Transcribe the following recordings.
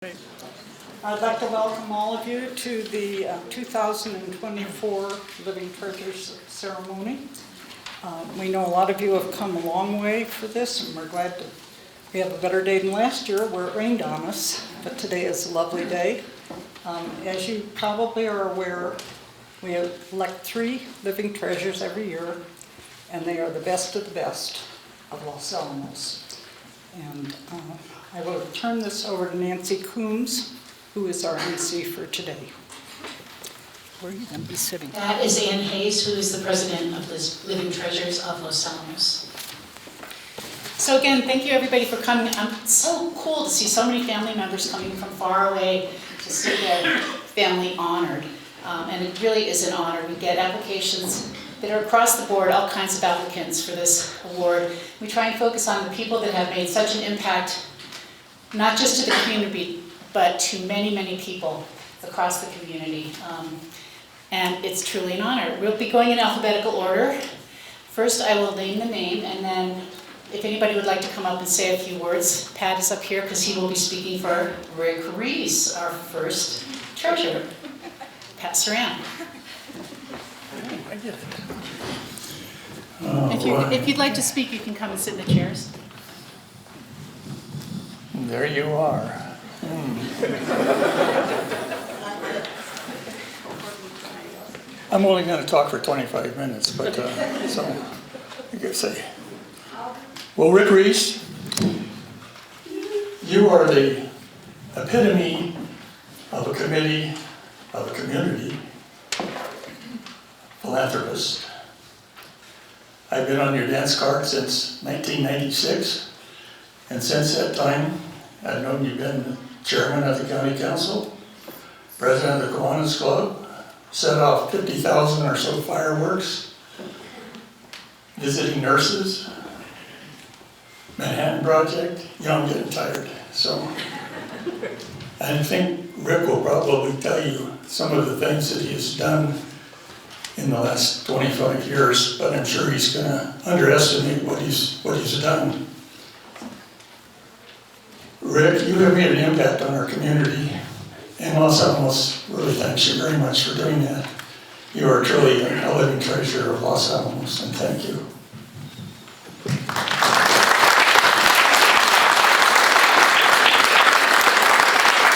I'd like to welcome all of you to the 2024 Living Treasures Ceremony. We know a lot of you have come a long way for this, and we're glad we have a better day than last year where it rained on us, but today is a lovely day. As you probably are aware, we elect 3 living treasures every year, and they are the best of Los Alamos. And I will turn this over to Nancy Coombs, who is our MC for today. Where are you going to be sitting? That is Ann Hayes, who is the president of the Living Treasures of Los Alamos. So again, thank you everybody for coming. It's so cool to see so many family members coming from far away to see their family honored. And it really is an honor. We get applications that are across the board, all kinds of applicants for this award. We try and focus on the people that have made such an impact, not just to the community, but to many, many people across the community. And it's truly an honor. We'll be going in alphabetical order. First, I will name the name, and then if anybody would like to come up and say a few words, Pat is up here because he will be speaking for Rick Reese, our first treasurer. Pat Saran. I did it. If you'd like to speak, you can come and sit in the chairs. There you are. I'm only going to talk for 25 minutes, but so I guess well, Rick Reese, you are the epitome of a committee, of a community philanthropist. I've been on your dance card since 1996, and since that time, I've known you've been chairman of the county council, president of the Kiwanis Club, set off 50,000 or so fireworks, visiting nurses, Manhattan Project. I'm getting tired, so I think Rick will probably tell you some of the things that he has done in the last 25 years, but I'm sure he's going to underestimate what he's done. Rick, you have made an impact on our community, and Los Alamos really thanks you very much for doing that. You are truly a living treasure of Los Alamos, and thank you.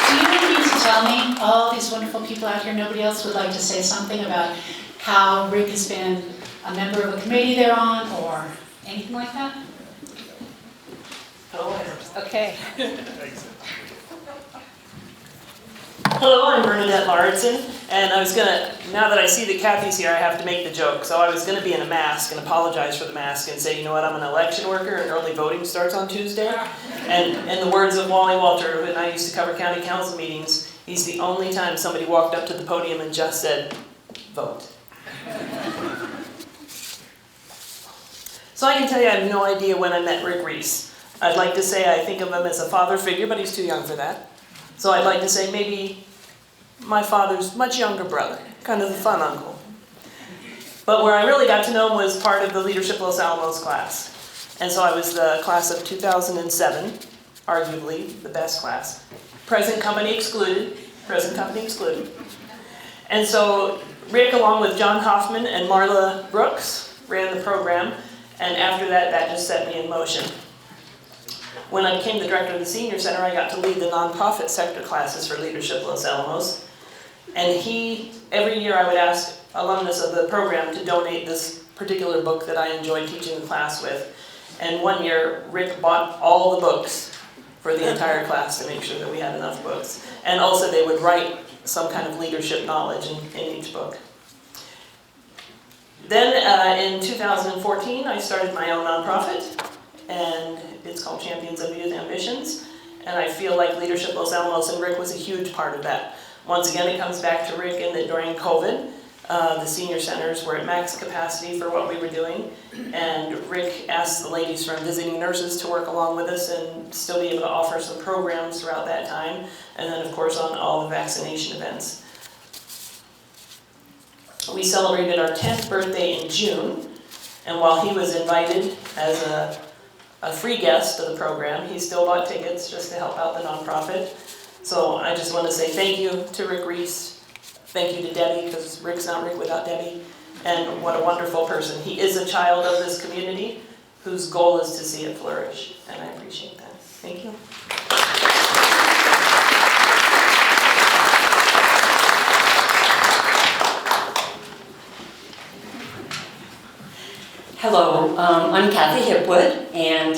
Do you need to tell me, all these wonderful people out here, nobody else would like to say something about how Rick has been a member of a committee they're on, or anything like that? Okay. Hello, I'm Bernadette Lauritsen, and now that I see that Kathy's here, I have to make the joke. So I was gonna be in a mask and apologize for the mask and say, you know what, I'm an election worker and early voting starts on Tuesday. And in the words of Wally Walter, when I used to cover county council meetings, he's the only time somebody walked up to the podium and just said, vote. So I can tell you I have no idea when I met Rick Reese. I'd like to say I think of him as a father figure, but he's too young for that. So I'd like to say maybe my father's much younger brother, kind of the fun uncle. But where I really got to know him was part of the Leadership Los Alamos class. And so I was the class of 2007, arguably the best class. Present company excluded. And so Rick, along with John Hoffman and Marla Brooks, ran the program. And after that, that just set me in motion. When I became the director of the Senior Center, I got to lead the nonprofit sector classes for Leadership Los Alamos. And every year I would ask alumnus of the program to donate this particular book that I enjoyed teaching the class with. And one year, Rick bought all the books for the entire class to make sure that we had enough books. And also they would write some kind of leadership knowledge in each book. Then in 2014, I started my own nonprofit, and it's called Champions of Youth Ambitions. And I feel like Leadership Los Alamos and Rick was a huge part of that. Once again, it comes back to Rick in that during COVID, the senior centers were at max capacity for what we were doing. And Rick asked the ladies from Visiting Nurses to work along with us and still be able to offer some programs throughout that time. And then, of course, on all the vaccination events. We celebrated our 10th birthday in June. And while he was invited as a free guest of the program, he still bought tickets just to help out the nonprofit. So I just want to say thank you to Rick Reese, thank you to Debbie, because Rick's not Rick without Debbie, and what a wonderful person. He is a child of this community whose goal is to see it flourish, and I appreciate that. Thank you. Hello, I'm Kathy Hipwood, and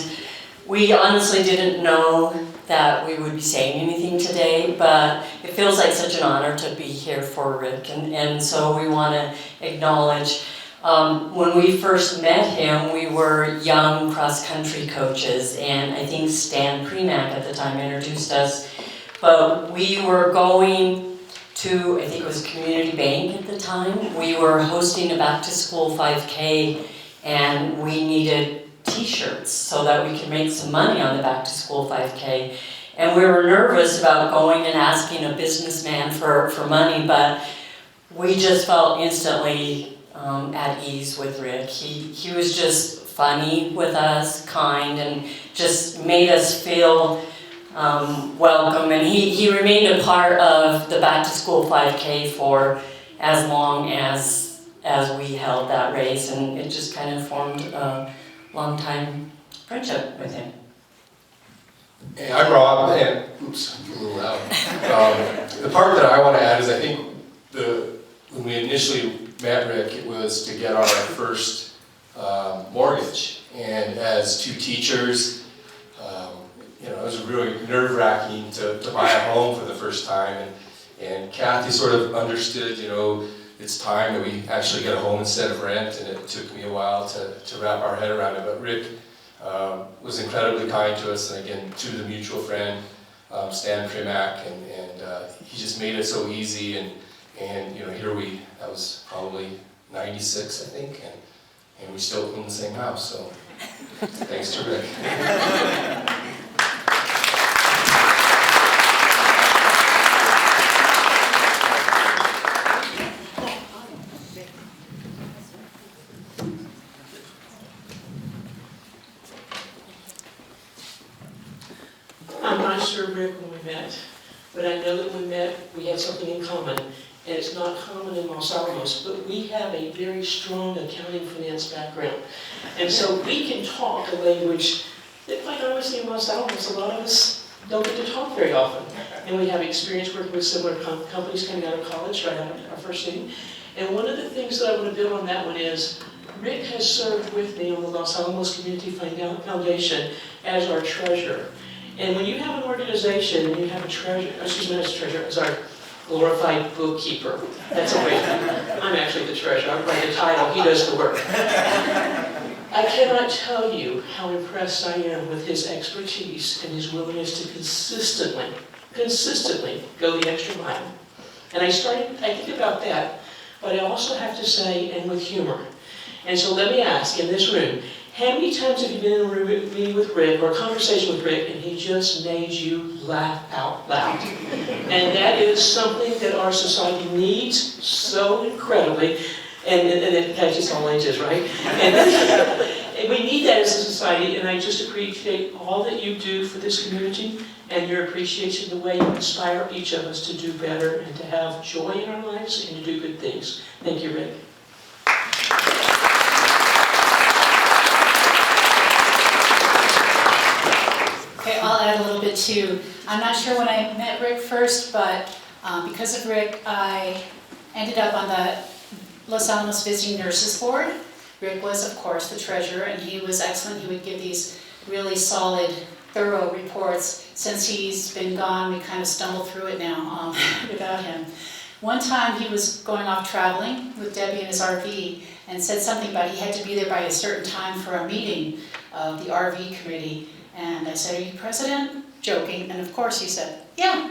we honestly didn't know that we would be saying anything today, but it feels like such an honor to be here for Rick, and so we want to acknowledge when we first met him, we were young cross-country coaches, and I think Stan Premack at the time introduced us, but we were going to, I think it was Community Bank at the time. We were hosting a back-to-school 5K, and we needed t-shirts so that we could make some money on the back-to-school 5K. And we were nervous about going and asking a businessman for money, but we just felt instantly at ease with Rick. He was just funny with us, kind, and just made us feel welcome. And he remained a part of the back-to-school 5K for as long as we held that race, and it just kind of formed a long-time friendship with him. Hey, I'm Rob, and oops, I'm a little loud. The part that I want to add is I think when we initially met Rick, it was to get our first mortgage, and as two teachers, it was really nerve-wracking to buy a home for the first time, and Kathy sort of understood, it's time that we actually get a home instead of rent, and it took me a while to wrap our head around it. But Rick was incredibly kind to us, and again, to the mutual friend, Stan Premack, and he just made it so easy, and that was probably 96, I think, and we still own the same house, so thanks to Rick. I'm not sure Rick when we met, but I know that when we met, we had something in common. And it's not common in Los Alamos, but we have a very strong accounting finance background. And so we can talk a language that, quite honestly, in Los Alamos, a lot of us don't get to talk very often. And we have experience working with similar companies coming out of college, right out of our first meeting. And one of the things that I want to build on that one is, Rick has served with me on the Los Alamos Community Foundation as our treasurer. And when you have an organization and you have a treasurer, as our glorified bookkeeper, that's a way. I'm actually the treasurer. I write the title. He does the work. I cannot tell you how impressed I am with his expertise and his willingness to consistently go the extra mile. And I think about that, but I also have to say, and with humor. And so let me ask, in this room, how many times have you been in a meeting with Rick or a conversation with Rick and he just made you laugh out loud? And that is something that our society needs so incredibly, and it catches all ages, right? And we need that as a society, and I just appreciate all that you do for this community and your appreciation, the way you inspire each of us to do better and to have joy in our lives and to do good things. Thank you, Rick. Okay, I'll add a little bit too. I'm not sure when I met Rick first, but because of Rick, I ended up on the Los Alamos Visiting Nurses Board. Rick was, of course, the treasurer, and he was excellent. He would give these really solid, thorough reports. Since he's been gone, we kind of stumbled through it now without him. One time he was going off traveling with Debbie in his RV and said something about he had to be there by a certain time for a meeting of the RV committee. And I said, "Are you president?" Joking, and of course he said, "Yeah."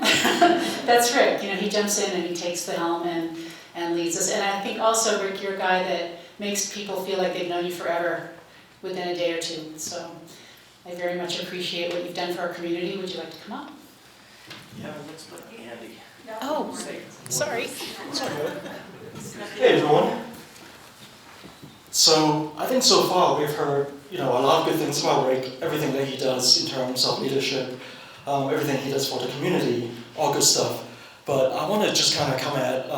That's Rick. He jumps in and he takes the helm and leads us. And I think also, Rick, you're a guy that makes people feel like they've known you forever within a day or two. So I very much appreciate what you've done for our community. Would you like to come up? Yeah, let's put Andy. Oh, sorry. Hey everyone. So I think so far we've heard a lot of good things about Rick, everything that he does in terms of leadership. everything he does for the community, all good stuff. But I want to just kind of come at,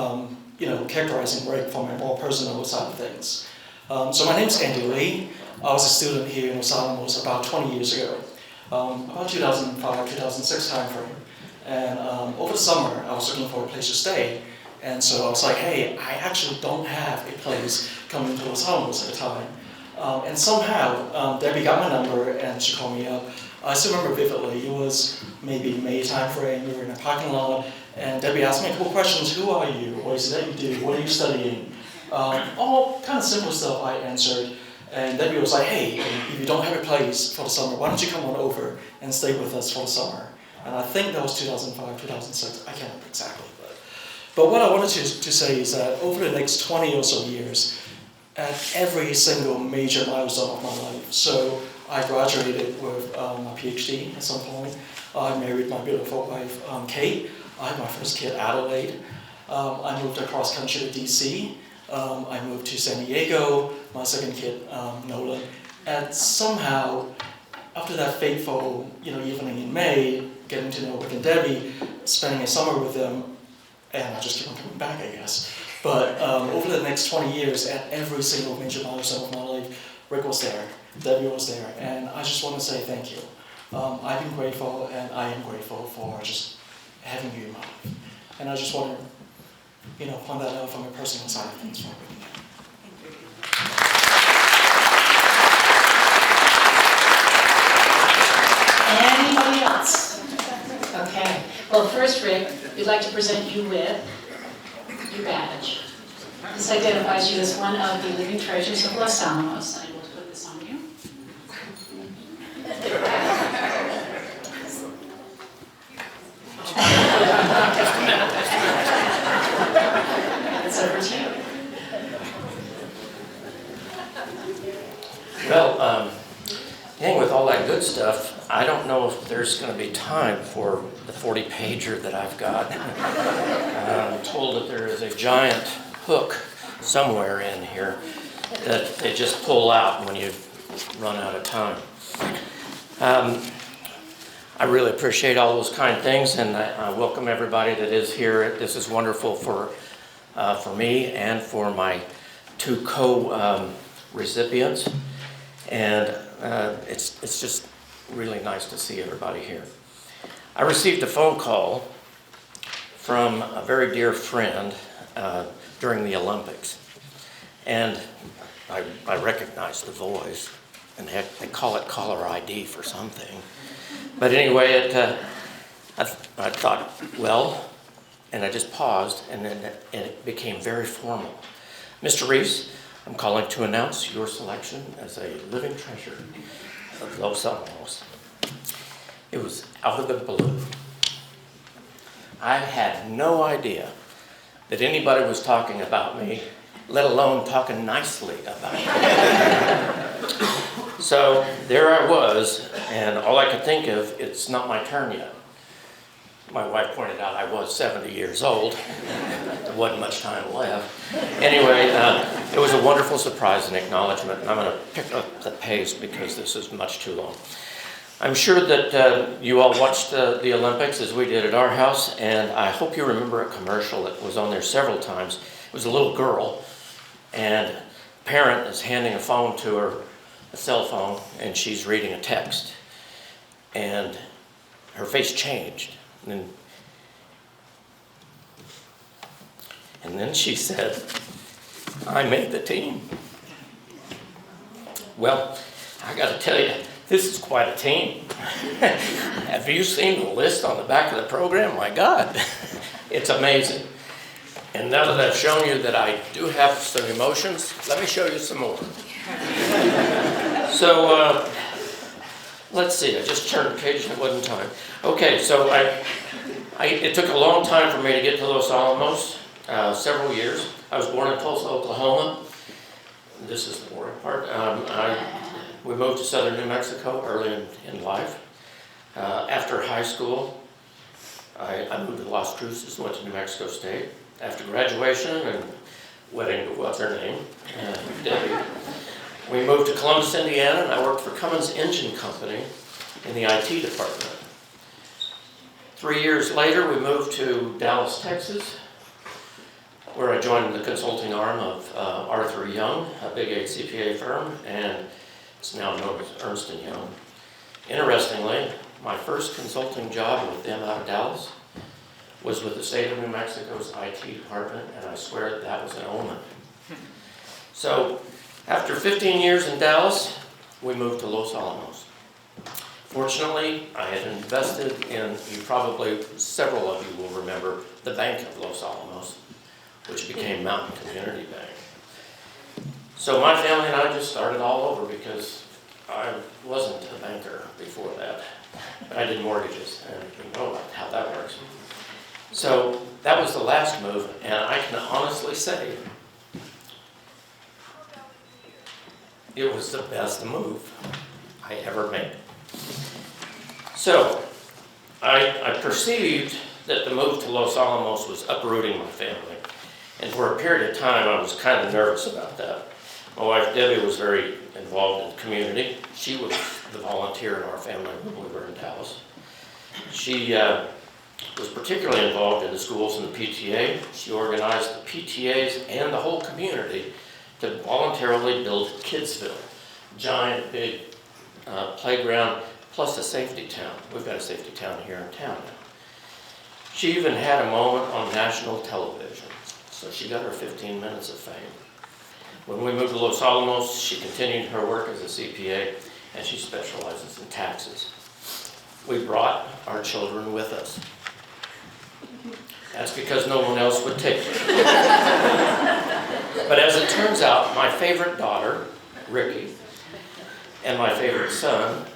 characterizing Rick from a more personal side of things. So my name's Andy Lee. I was a student here in Los Alamos about 20 years ago, about 2005, 2006 timeframe. And over the summer, I was looking for a place to stay. And so I was like, hey, I actually don't have a place coming to Los Alamos at the time. And somehow, Debbie got my number and she called me up. I still remember vividly, it was maybe May timeframe, we were in a parking lot, and Debbie asked me a couple questions. Who are you? What is it that you do? What are you studying? All kind of simple stuff I answered. And Debbie was like, hey, if you don't have a place for the summer, why don't you come on over and stay with us for the summer? And I think that was 2005, 2006, I can't remember exactly. But what I wanted to say is that over the next 20 or so years, at every single major milestone of my life, so I graduated with my PhD at some point, I married my beautiful wife, Kate, I had my first kid, Adelaide, I moved across country to DC, I moved to San Diego, my second kid, Nolan, and somehow, after that fateful evening in May, getting to know Rick and Debbie, spending a summer with them, and I just keep on coming back, I guess. But over the next 20 years, at every single major milestone of my life, Rick was there, Debbie was there, and I just want to say thank you. I've been grateful, and I am grateful for just having you in my life. And I just want to, point that out from a personal side of things for Rick and Debbie. Anybody else? Okay. Well, first, Rick, we'd like to present you with your badge. This identifies you as one of the living treasures of Los Alamos. I will put this on you. It's over to you. Well, with all that good stuff, I don't know if there's going to be time for the 40-pager that I've got. I'm told that there is a giant hook somewhere in here that they just pull out when you run out of time. I really appreciate all those kind things, and I welcome everybody that is here. This is wonderful for me and for my two co-recipients, and it's just really nice to see everybody here. I received a phone call from a very dear friend during the Olympics, and I recognized the voice, and they call it caller ID for something. But anyway, I thought, well, and I just paused, and then it became very formal. Mr. Reese, I'm calling to announce your selection as a living treasure of Los Alamos. It was out of the blue. I had no idea that anybody was talking about me, let alone talking nicely about me. So there I was, and all I could think of, it's not my turn yet. My wife pointed out I was 70 years old. There wasn't much time left. Anyway, it was a wonderful surprise and acknowledgement, and I'm going to pick up the pace because this is much too long. I'm sure that you all watched the Olympics as we did at our house, and I hope you remember a commercial that was on there several times. It was a little girl, and a parent is handing a phone to her, a cell phone, and she's reading a text. And her face changed. And then she said, "I made the team." Well, I got to tell you, this is quite a team. Have you seen the list on the back of the program? My God, it's amazing. And now that I've shown you that I do have some emotions, let me show you some more. So, let's see, I just turned the page and it wasn't time. Okay, so it took a long time for me to get to Los Alamos, several years. I was born in Tulsa, Oklahoma. This is the boring part. We moved to southern New Mexico early in life. After high school, I moved to Las Cruces, went to New Mexico State. After graduation and wedding to what's her name, Debbie, we moved to Columbus, Indiana, and I worked for Cummins Engine Company in the IT department. 3 years later, we moved to Dallas, Texas, where I joined the consulting arm of Arthur Young, a Big 8 CPA firm, and it's now known as Ernst & Young. Interestingly, my first consulting job with them out of Dallas was with the state of New Mexico's IT department, and I swear that was an omen. So, after 15 years in Dallas, we moved to Los Alamos. Fortunately, I had invested in, several of you will remember, the Bank of Los Alamos, which became Mountain Community Bank. So my family and I just started all over because I wasn't a banker before that. But I did mortgages, and you know how that works. So that was the last move, and I can honestly say it was the best move I ever made. So I perceived that the move to Los Alamos was uprooting my family. And for a period of time, I was kind of nervous about that. My wife, Debbie, was very involved in the community. She was the volunteer in our family when we were in Dallas. She was particularly involved in the schools and the PTA. She organized the PTAs and the whole community to voluntarily build Kidsville, giant, big playground, plus a safety town. We've got a safety town here in town now. She even had a moment on national television, so she got her 15 minutes of fame. When we moved to Los Alamos, she continued her work as a CPA, and she specializes in taxes. We brought our children with us. That's because no one else would take them. But as it turns out, my favorite daughter, Ricky, and my favorite son,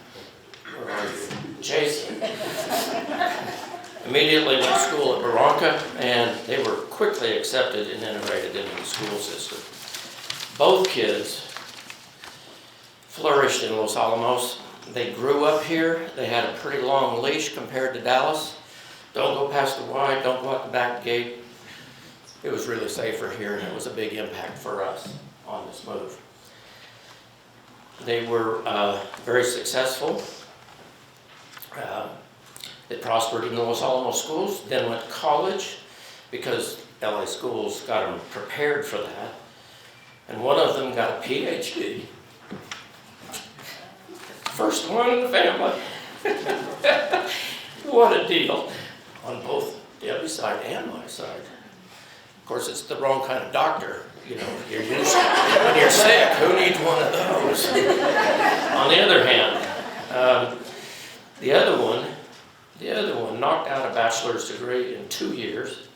Jason, immediately went to school at Barranca, and they were quickly accepted and integrated into the school system. Both kids flourished in Los Alamos. They grew up here. They had a pretty long leash compared to Dallas. Don't go past the Y, don't go out the back gate. It was really safer here, and it was a big impact for us on this move. They were very successful. They prospered in the Los Alamos schools, then went to college because LA schools got them prepared for that. And one of them got a PhD. First one in the family. What a deal on both Debbie's side and my side. Of course, it's the wrong kind of doctor. You know, you're used to, when you're sick, who needs one of those? On the other hand, the other one knocked out a bachelor's degree in 2 years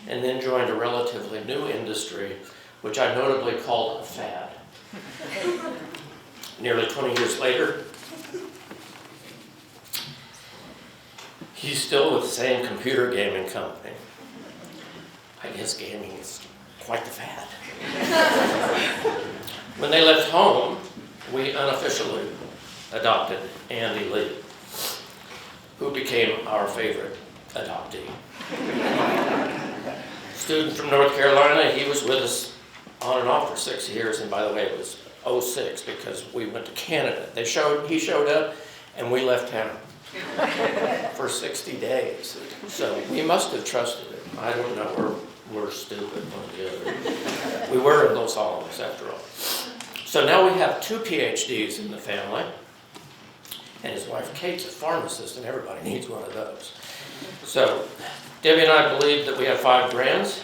and then joined a relatively new industry, which I notably called a fad. Nearly 20 years later, he's still with the same computer gaming company. I guess gaming is quite the fad. When they left home, we unofficially adopted Andy Lee, who became our favorite adoptee. Student from North Carolina, he was with us on and off for 6 years, and by the way, it was 06 because we went to Canada. He showed up, and we left town for 60 days. So we must have trusted him. I don't know, we're stupid, one or the other. We were in Los Alamos after all. So now we have 2 PhDs in the family, and his wife Kate's a pharmacist, and everybody needs one of those. So Debbie and I believe that we have 5 grands.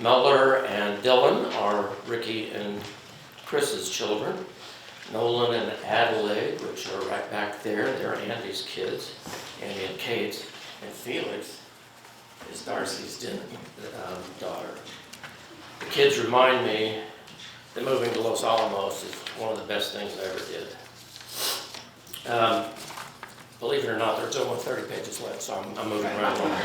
Mellor and Dylan are Ricky and Chris's children. Nolan and Adelaide, which are right back there, they're Andy's kids, Andy and Kate's, and Felix is Darcy's daughter. The kids remind me that moving to Los Alamos is one of the best things I ever did. Believe it or not, there's only 30 pages left, so I'm moving right along.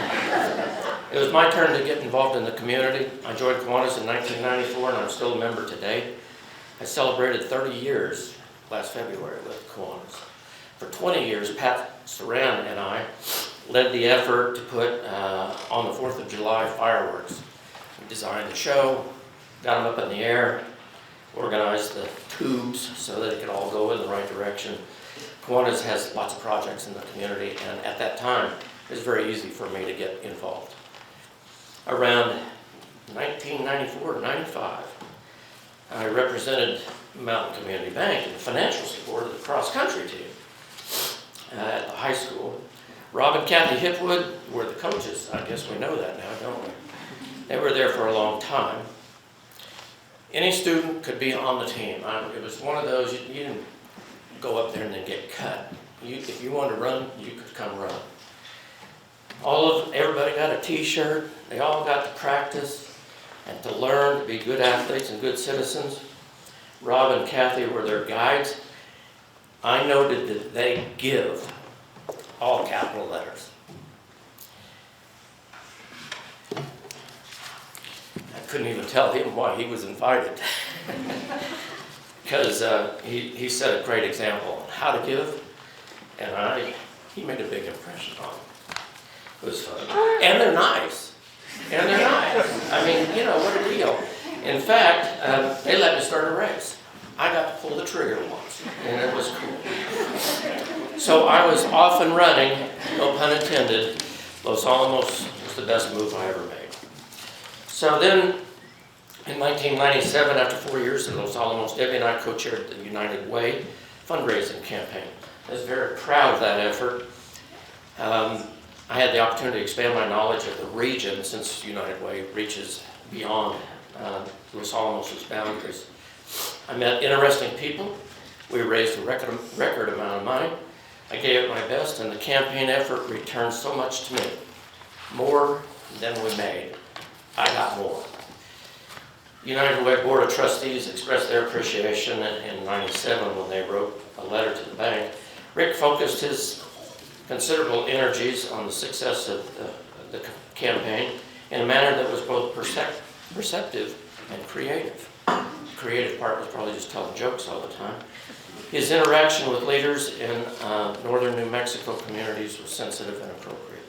It was my turn to get involved in the community. I joined Kiwanis in 1994, and I'm still a member today. I celebrated 30 years last February with Kiwanis. For 20 years, Pat Saran and I led the effort to put on the 4th of July fireworks. We designed the show, got them up in the air, organized the tubes so that it could all go in the right direction. Kiwanis has lots of projects in the community, and at that time, it was very easy for me to get involved. Around 1994-95, I represented Mountain Community Bank in the financial support of the cross-country team at the high school. Rob and Kathy Hipwood were the coaches. I guess we know that now, don't we? They were there for a long time. Any student could be on the team. It was one of those, you didn't go up there and then get cut. If you wanted to run, you could come run. Everybody got a t-shirt. They all got to practice and to learn to be good athletes and good citizens. Rob and Kathy were their guides. I noted that they give, all capital letters. I couldn't even tell him why he was invited. Because he set a great example on how to give, and he made a big impression on me. It was fun. And they're nice. I mean, what a deal. In fact, they let me start a race. I got to pull the trigger once, and it was cool. So I was off and running, no pun intended. Los Alamos was the best move I ever made. So then, in 1997, after 4 years at Los Alamos, Debbie and I co-chaired the United Way fundraising campaign. I was very proud of that effort. I had the opportunity to expand my knowledge of the region, since United Way reaches beyond Los Alamos' boundaries. I met interesting people. We raised a record amount of money. I gave it my best, and the campaign effort returned so much to me. More than we made. I got more. United Way Board of Trustees expressed their appreciation in '97 when they wrote a letter to the bank. Rick focused his considerable energies on the success of the campaign in a manner that was both perceptive and creative. The creative part was probably just telling jokes all the time. His interaction with leaders in northern New Mexico communities was sensitive and appropriate.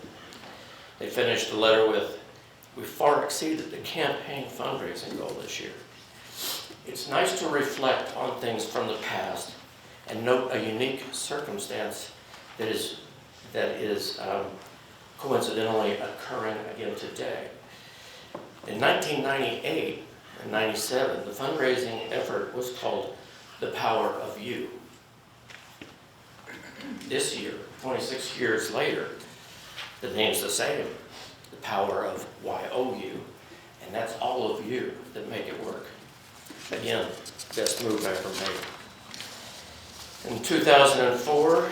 They finished the letter with, "We far exceeded the campaign fundraising goal this year. It's nice to reflect on things from the past and note a unique circumstance that is coincidentally occurring again today." In 1998 and 97, the fundraising effort was called The Power of You. This year, 26 years later, the name's the same, The Power of YOU, and that's all of you that make it work. Again, best move I ever made. In 2004,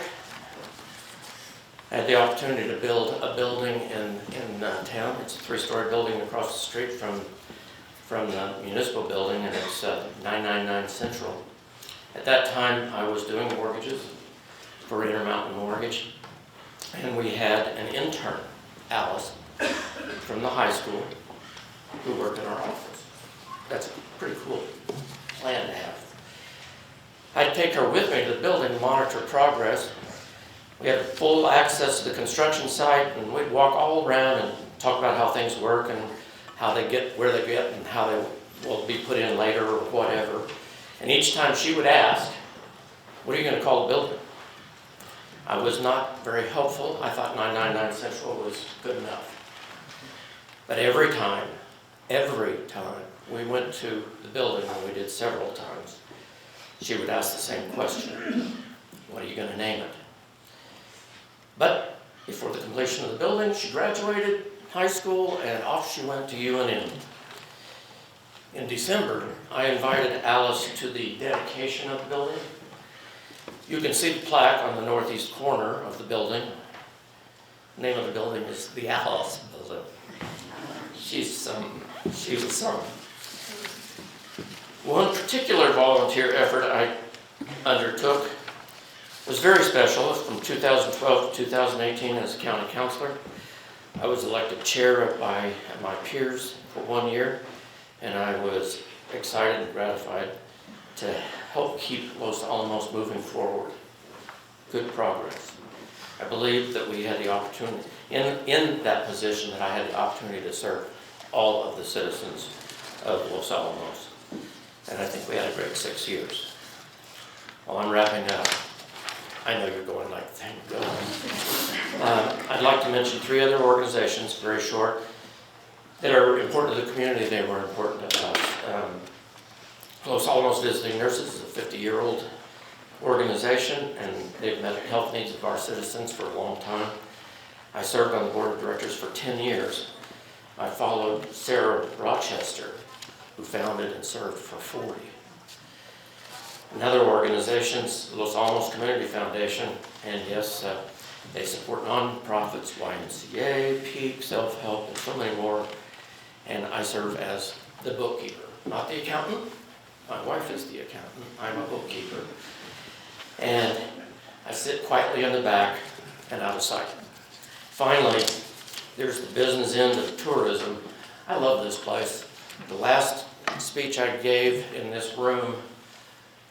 I had the opportunity to build a building in town. It's a 3-story building across the street from the municipal building, and it's 999 Central. At that time, I was doing mortgages for Intermountain Mortgage, and we had an intern, Alice, from the high school, who worked in our office. That's a pretty cool plan to have. I'd take her with me to the building to monitor progress. We had full access to the construction site, and we'd walk all around and talk about how things work and how they get where they get and how they will be put in later or whatever. And each time she would ask, "What are you going to call the building?" I was not very helpful. I thought 999 Central was good enough. But every time we went to the building, and we did several times, she would ask the same question: "What are you going to name it?" But before the completion of the building, she graduated high school, and off she went to UNM. In December, I invited Alice to the dedication of the building. You can see the plaque on the northeast corner of the building. The name of the building is the Alice Building. She was some. One particular volunteer effort I undertook was very special. From 2012 to 2018 as a county counselor, I was elected chair by my peers for 1 year, and I was excited and gratified to help keep Los Alamos moving forward. Good progress. I believe that we had the opportunity, in that position, that I had the opportunity to serve all of the citizens of Los Alamos. And I think we had a great 6 years. While I'm wrapping up, I know you're going like, thank God. I'd like to mention 3 other organizations, very short, that are important to the community. They were important to us. Los Alamos Visiting Nurses is a 50-year-old organization, and they've met the health needs of our citizens for a long time. I served on the board of directors for 10 years. I followed Sarah Rochester, who founded and served for 40. Another organization, Los Alamos Community Foundation, and yes, they support nonprofits, YMCA, Peak, Self-Help, and so many more. And I serve as the bookkeeper, not the accountant. My wife is the accountant. I'm a bookkeeper. And I sit quietly in the back and out of sight. Finally, there's the business end of tourism. I love this place. The last speech I gave in this room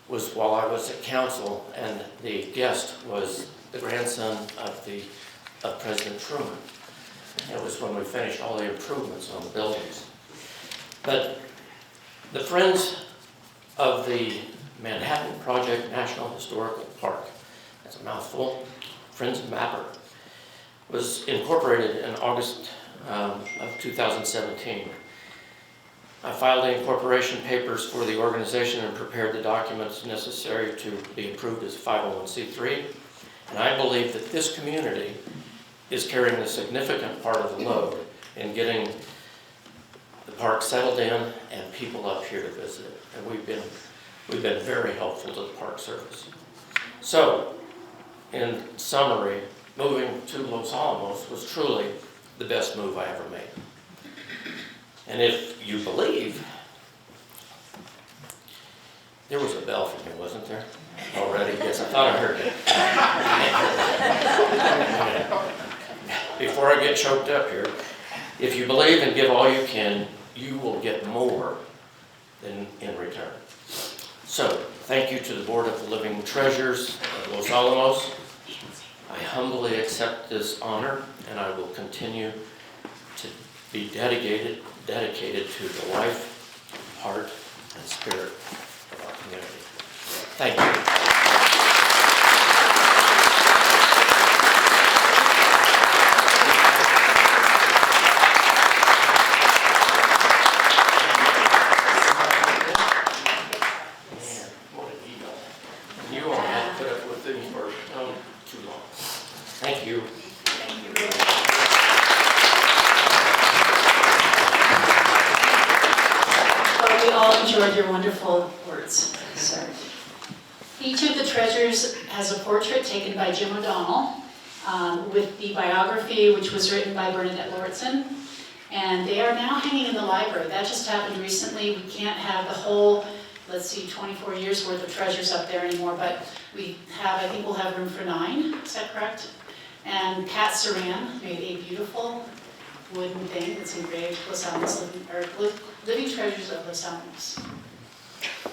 was while I was at council, and the guest was the grandson of President Truman. It was when we finished all the improvements on the buildings. But the Friends of the Manhattan Project National Historical Park, that's a mouthful, Friends of Mapper, was incorporated in August of 2017. I filed the incorporation papers for the organization and prepared the documents necessary to be approved as a 501c3. And I believe that this community is carrying a significant part of the load in getting the park settled in and people up here to visit it. And we've been very helpful to the Park Service. So, in summary, moving to Los Alamos was truly the best move I ever made. And if you believe, there was a bell for me, wasn't there? Already? Yes, I thought I heard it. Before I get choked up here, if you believe and give all you can, you will get more than in return. So, thank you to the Board of the Living Treasures of Los Alamos. I humbly accept this honor, and I will continue to be dedicated to the life, heart, and spirit of our community. Thank you. You all had to put up with things for too long. Thank you. Well, we all enjoyed your wonderful words, sir. Each of the treasures has a portrait taken by Jim O'Donnell with the biography, which was written by Bernadette Lauritsen. And they are now hanging in the library. That just happened recently. We can't have the whole, 24 years worth of treasures up there anymore, but we have, I think we'll have room for 9, is that correct? And Pat Saran made a beautiful wooden thing that's engraved Los Alamos Living Treasures of Los Alamos.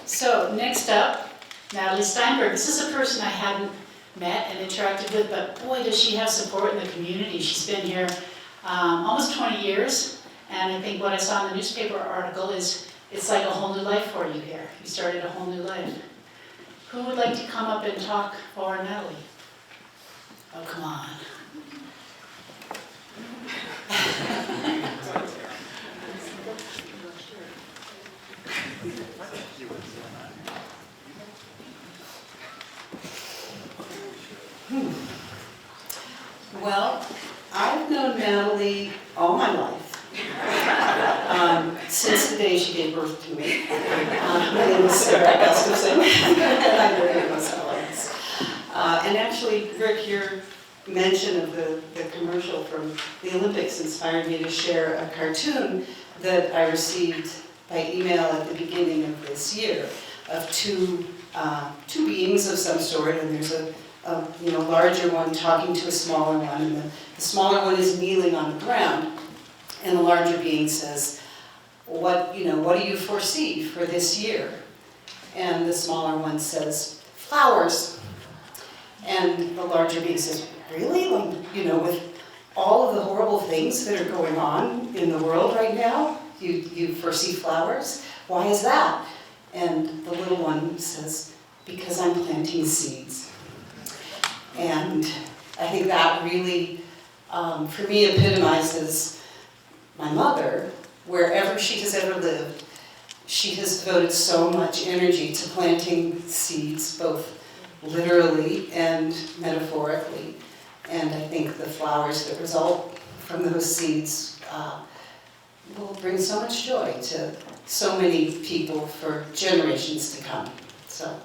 So next up, Natalie Steinberg. This is a person I hadn't met and interacted with, but boy, does she have support in the community. She's been here almost 20 years, and I think what I saw in the newspaper article is it's like a whole new life for you here. You started a whole new life. Who would like to come up and talk for Natalie? Oh, come on. Well, I've known Natalie all my life, since the day she gave birth to me. My name is Sarah Gustafson, and I live in Los Alamos. And actually, Rick, your mention of the commercial from the Olympics inspired me to share a cartoon that I received by email at the beginning of this year of two beings of some sort, and there's a larger one talking to a smaller one, and the smaller one is kneeling on the ground, and the larger being says, what do you foresee for this year? And the smaller one says, flowers. And the larger being says, really? With all of the horrible things that are going on in the world right now, you foresee flowers? Why is that? And the little one says, because I'm planting seeds. And I think that really for me epitomizes my mother. Wherever she has ever lived, she has devoted so much energy to planting seeds, both literally and metaphorically. And I think the flowers that result from those seeds will bring so much joy to so many people for generations to come. So,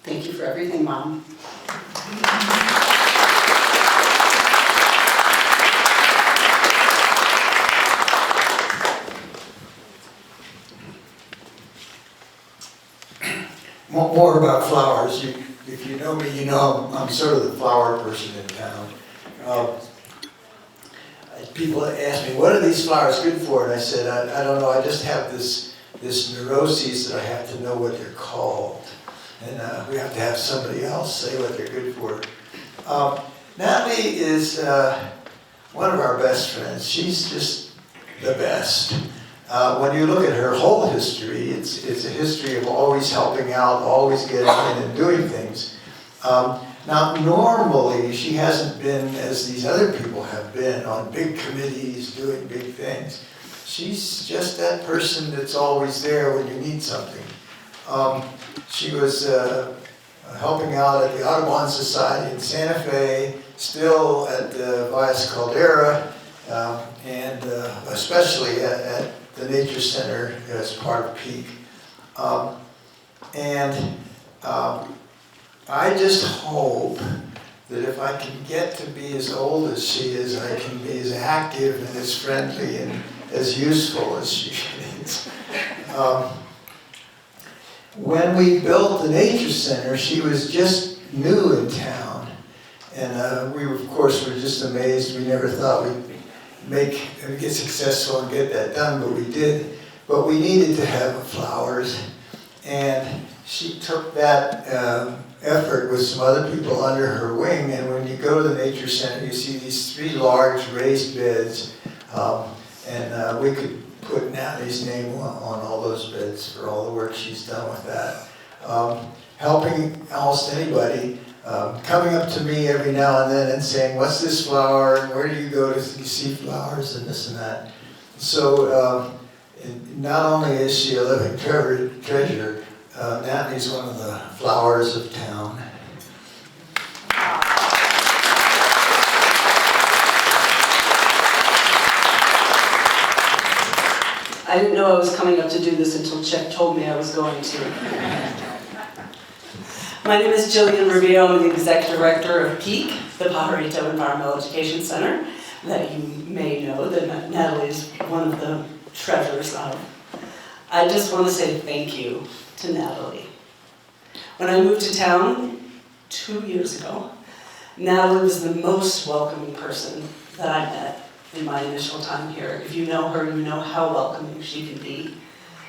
thank you for everything, Mom. More about flowers. If you know me, you know I'm sort of the flower person in town. People ask me, what are these flowers good for? And I said, I don't know, I just have this neuroses that I have to know what they're called. And we have to have somebody else say what they're good for. Natalie is one of our best friends. She's just the best. When you look at her whole history, it's a history of always helping out, always getting in and doing things. Now, normally, she hasn't been, as these other people have been, on big committees, doing big things. She's just that person that's always there when you need something. She was helping out at the Audubon Society in Santa Fe, still at the Valles Caldera, and especially at the Nature Center as part of Peak. I just hope that if I can get to be as old as she is, I can be as active and as friendly and as useful as she is. When we built the Nature Center, she was just new in town. And we, of course, were just amazed. We never thought we'd get successful and get that done, but we did. But we needed to have flowers. And she took that effort with some other people under her wing, and when you go to the Nature Center, you see these 3 large raised beds, and we could put Natalie's name on all those beds for all the work she's done with that. Helping almost anybody, coming up to me every now and then and saying, what's this flower, and where do you go to see flowers, and this and that. So not only is she a living treasure, Natalie's one of the flowers of town. I didn't know I was coming up to do this until Chet told me I was going to. My name is Jillian Rubio. I'm the Exec Director of PEAK, the Pajarito Environmental Education Center, that you may know that Natalie is one of the treasures of. I just want to say thank you to Natalie. When I moved to town 2 years ago, Natalie was the most welcoming person that I met in my initial time here. If you know her, you know how welcoming she can be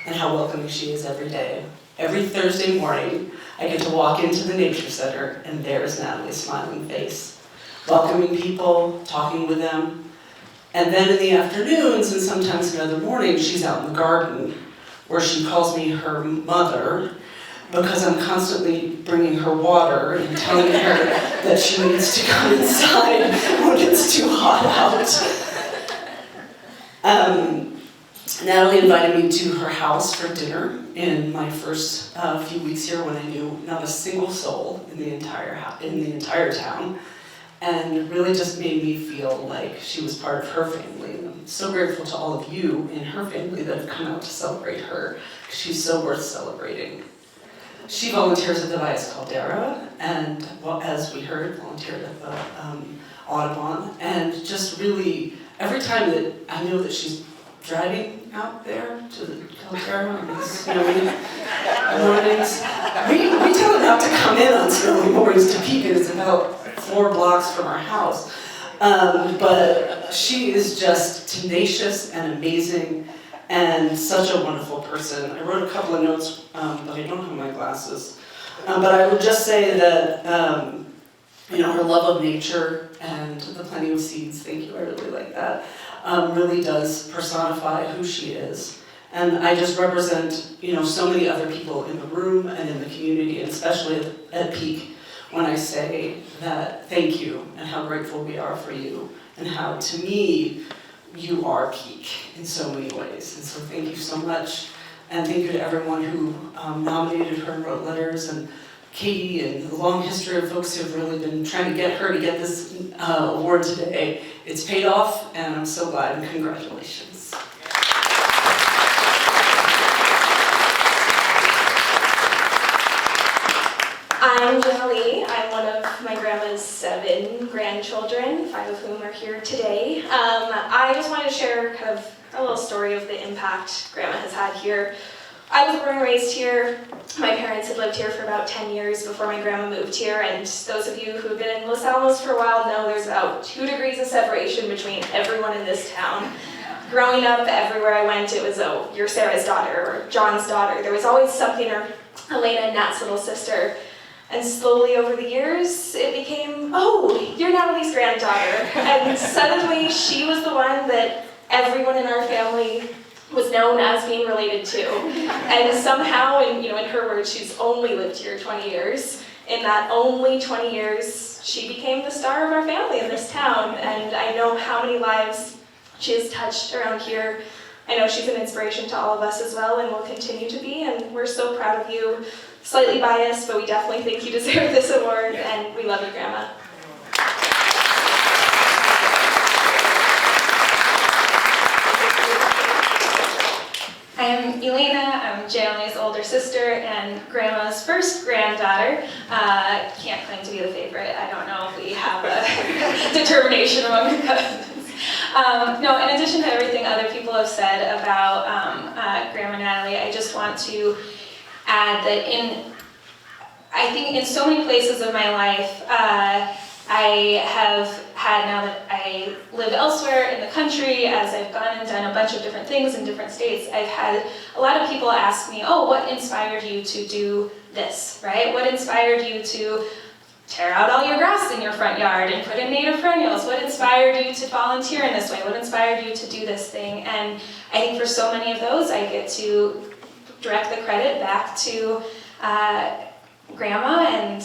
and how welcoming she is every day. Every Thursday morning, I get to walk into the Nature Center and there's Natalie's smiling face, welcoming people, talking with them. And then in the afternoons and sometimes in other mornings, she's out in the garden where she calls me her mother because I'm constantly bringing her water and telling her that she needs to come inside when it's too hot out. Natalie invited me to her house for dinner in my first few weeks here when I knew not a single soul in the entire town, and really just made me feel like she was part of her family. And I'm so grateful to all of you in her family that have come out to celebrate her, because she's so worth celebrating. She volunteers at the Valles Caldera, and well, as we heard, volunteered at the Audubon, and just really, every time that I know that she's driving out there to the Caldera on these snowy mornings, we tell her not to come in on snowy mornings to Peak. It's about 4 blocks from our house. But she is just tenacious and amazing and such a wonderful person. I wrote a couple of notes, but I don't have my glasses. But I would just say that her love of nature and the planting of seeds, thank you, I really like that, really does personify who she is. And I just represent, so many other people in the room and in the community, and especially at Peak, when I say that thank you and how grateful we are for you and how, to me, you are peak in so many ways. And so thank you so much. And thank you to everyone who nominated her and wrote letters, and Katie, and the long history of folks who have really been trying to get her to get this award today. It's paid off, and I'm so glad, and congratulations. I'm Jenna Lee. I'm one of my grandma's 7 grandchildren, 5 of whom are here today. I just wanted to share kind of a little story of the impact Grandma has had here. I was born and raised here. My parents had lived here for about 10 years before my grandma moved here, and those of you who have been in Los Alamos for a while know there's about 2 degrees of separation between everyone in this town. Growing up, everywhere I went, it was, oh, you're Sarah's daughter, or John's daughter. There was always something, or Elena, Nat's little sister. And slowly over the years, it became, oh, you're Natalie's granddaughter. And suddenly, she was the one that everyone in our family was known as being related to. And somehow, in her words, she's only lived here 20 years. In that only 20 years, she became the star of our family in this town. And I know how many lives she has touched around here. I know she's an inspiration to all of us as well, and will continue to be. And we're so proud of you. Slightly biased, but we definitely think you deserve this award, and we love you, Grandma. I'm Elena. I'm Janely's older sister and Grandma's first granddaughter. Can't claim to be the favorite. I don't know if we have a determination among the cousins. No, in addition to everything other people have said about Grandma Natalie, I just want to add that I think in so many places of my life, I have had, now that I live elsewhere in the country, as I've gone and done a bunch of different things in different states, I've had a lot of people ask me, oh, what inspired you to do this, right? What inspired you to tear out all your grass in your front yard and put in native perennials? What inspired you to volunteer in this way? What inspired you to do this thing? And I think for so many of those, I get to direct the credit back to Grandma and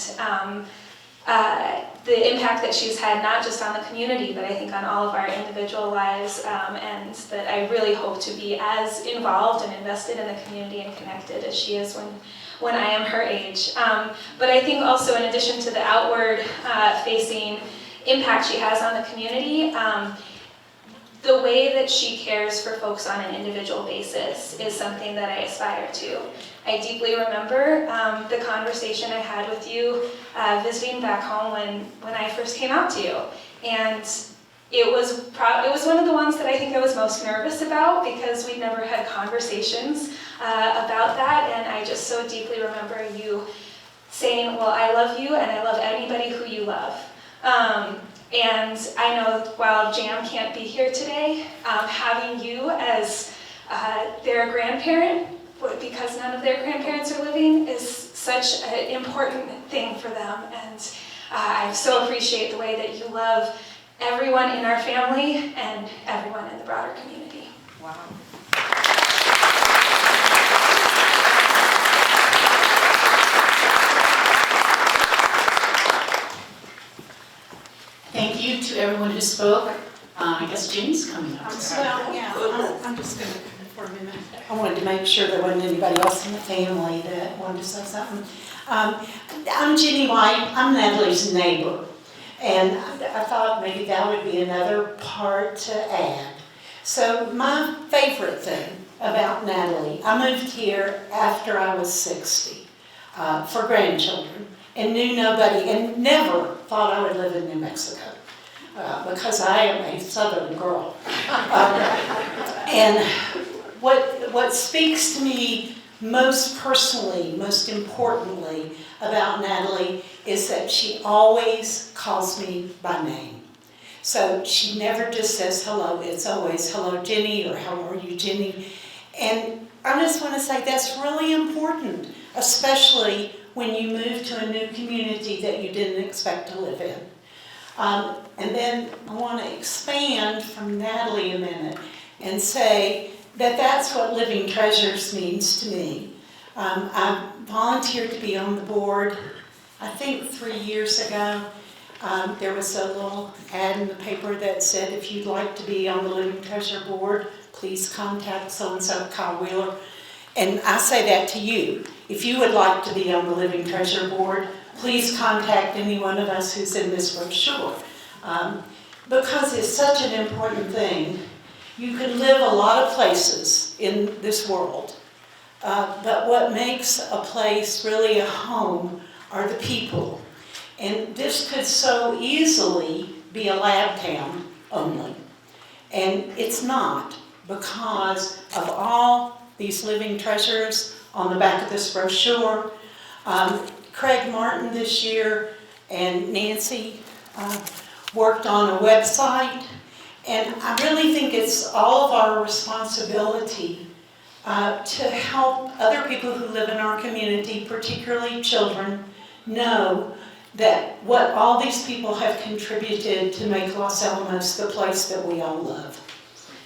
the impact that she's had not just on the community, but I think on all of our individual lives, and that I really hope to be as involved and invested in the community and connected as she is when I am her age. But I think also, in addition to the outward facing impact she has on the community, the way that she cares for folks on an individual basis is something that I aspire to. I deeply remember the conversation I had with you visiting back home when I first came out to you. And it was one of the ones that I think I was most nervous about, because we'd never had conversations about that. And I just so deeply remember you saying, well, I love you and I love anybody who you love. And I know while Jam can't be here today, having you as their grandparent, because none of their grandparents are living, is such an important thing for them. And I so appreciate the way that you love everyone in our family and everyone in the broader community. Wow. Thank you to everyone who spoke. I guess Jane's coming up. Well, yeah, I'm just going to come for a minute. I wanted to make sure there wasn't anybody else in the family that wanted to say something. I'm Jenny White. I'm Natalie's neighbor. And I thought maybe that would be another part to add. So my favorite thing about Natalie, I moved here after I was 60 for grandchildren, and knew nobody, and never thought I would live in New Mexico. Because I am a southern girl. And what speaks to me most personally, most importantly about Natalie is that she always calls me by name. So she never just says hello, it's always hello Jenny, or how are you Jenny? And I just want to say that's really important, especially when you move to a new community that you didn't expect to live in. And then I want to expand from Natalie a minute and say that that's what Living Treasures means to me. I volunteered to be on the board I think 3 years ago, there was a little ad in the paper that said, if you'd like to be on the Living Treasure Board, please contact so-and-so, Kyle Wheeler. And I say that to you. If you would like to be on the Living Treasure Board, please contact any one of us who's in this brochure. Because it's such an important thing. You can live a lot of places in this world, but what makes a place really a home are the people. And this could so easily be a lab town only. And it's not, because of all these living treasures on the back of this brochure. Craig Martin this year and Nancy worked on a website. And I really think it's all of our responsibility to help other people who live in our community, particularly children, know that what all these people have contributed to make Los Alamos the place that we all love.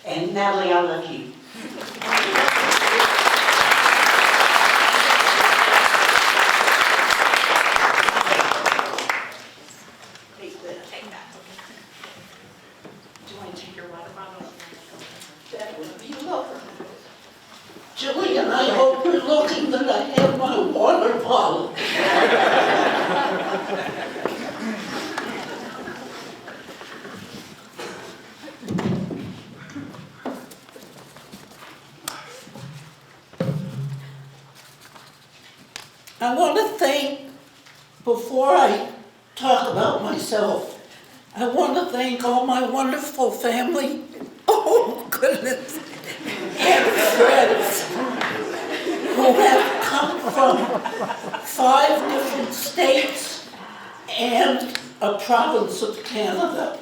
And Natalie, I love you. Julian, I hope you're looking that I have my water bottle. I want to thank, before I talk about myself, I want to thank all my wonderful family, oh goodness, and friends who have come from 5 different states and a province of Canada.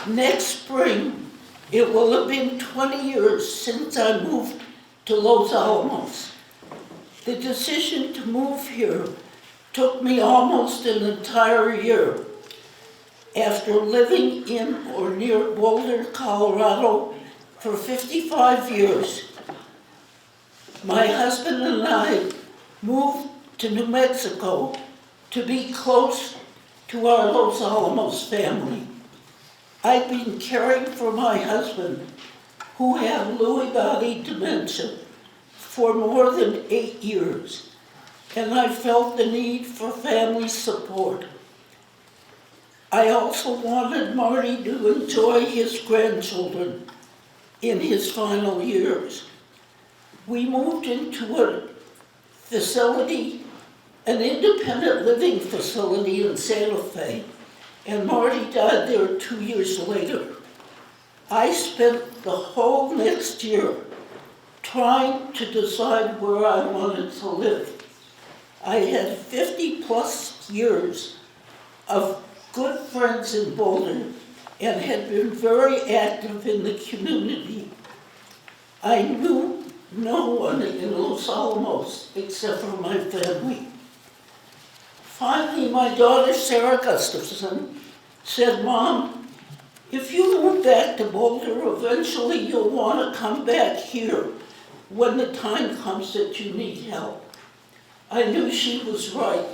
Next spring, it will have been 20 years since I moved to Los Alamos. The decision to move here took me almost an entire year. After living in or near Boulder, Colorado for 55 years, my husband and I moved to New Mexico to be close to our Los Alamos family. I'd been caring for my husband, who had Lewy body dementia, for more than 8 years, and I felt the need for family support. I also wanted Marty to enjoy his grandchildren in his final years. We moved into a facility, an independent living facility in Santa Fe, and Marty died there 2 years later. I spent the whole next year trying to decide where I wanted to live. I had 50+ years of good friends in Boulder and had been very active in the community. I knew no one in Los Alamos except for my family. Finally, my daughter Sarah Gustafson said, "Mom, if you move back to Boulder, eventually you'll want to come back here when the time comes that you need help." I knew she was right.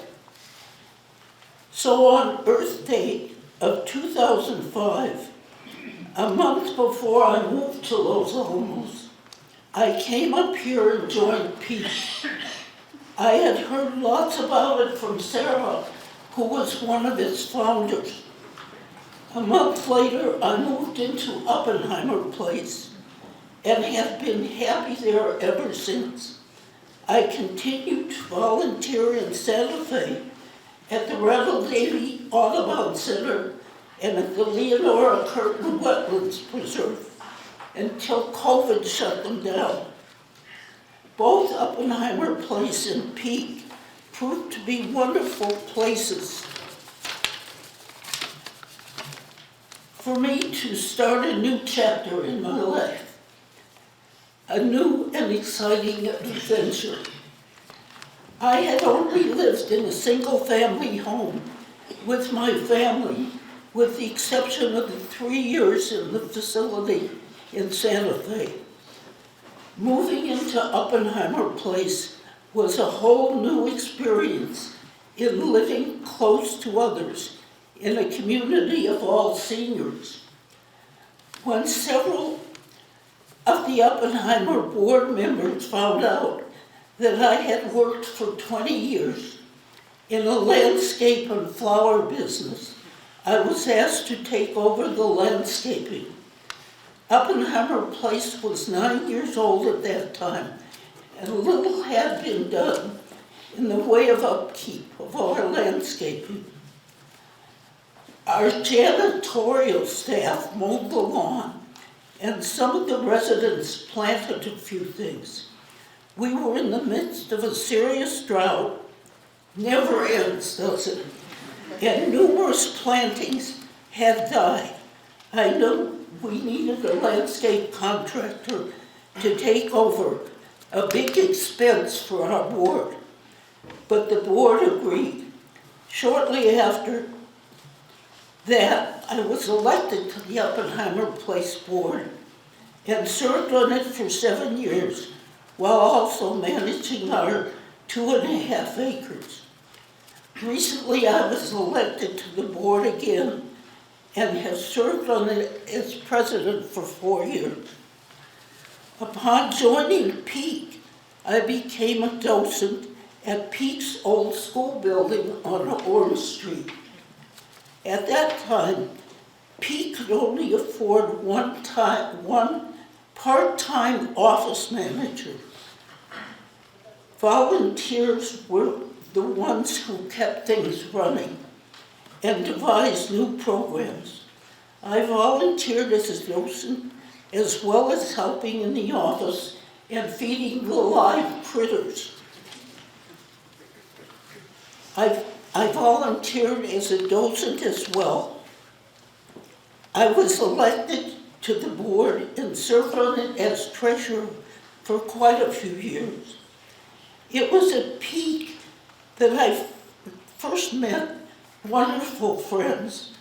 So on Earth Day of 2005, a month before I moved to Los Alamos, I came up here and joined Peak. I had heard lots about it from Sarah, who was one of its founders. A month later, I moved into Oppenheimer Place and have been happy there ever since. I continued to volunteer in Santa Fe at the Randall Davey Audubon Center and at the Leonora Curtin Wetlands Preserve until COVID shut them down. Both Oppenheimer Place and Peak proved to be wonderful places for me to start a new chapter in my life, a new and exciting adventure. I had only lived in a single-family home with my family, with the exception of the 3 years in the facility in Santa Fe. Moving into Oppenheimer Place was a whole new experience in living close to others in a community of all seniors. When several of the Oppenheimer board members found out that I had worked for 20 years in a landscape and flower business, I was asked to take over the landscaping. Oppenheimer Place was 9 years old at that time, and little had been done in the way of upkeep of our landscaping. Our janitorial staff mowed the lawn, and some of the residents planted a few things. We were in the midst of a serious drought, never ends, does it? And numerous plantings had died. I knew we needed a landscape contractor to take over, a big expense for our board. But the board agreed. Shortly after that, I was elected to the Oppenheimer Place board and served on it for 7 years, while also managing our 2.5 acres. Recently, I was elected to the board again and have served on it as president for 4 years. Upon joining Peak, I became a docent at Peak's old school building on Orange Street. At that time, Peak could only afford one part-time office manager. Volunteers were the ones who kept things running and devised new programs. I volunteered as a docent as well as helping in the office and feeding the live critters. I volunteered as a docent as well. I was elected to the board and served on it as treasurer for quite a few years. It was at Peak that I first met wonderful friends,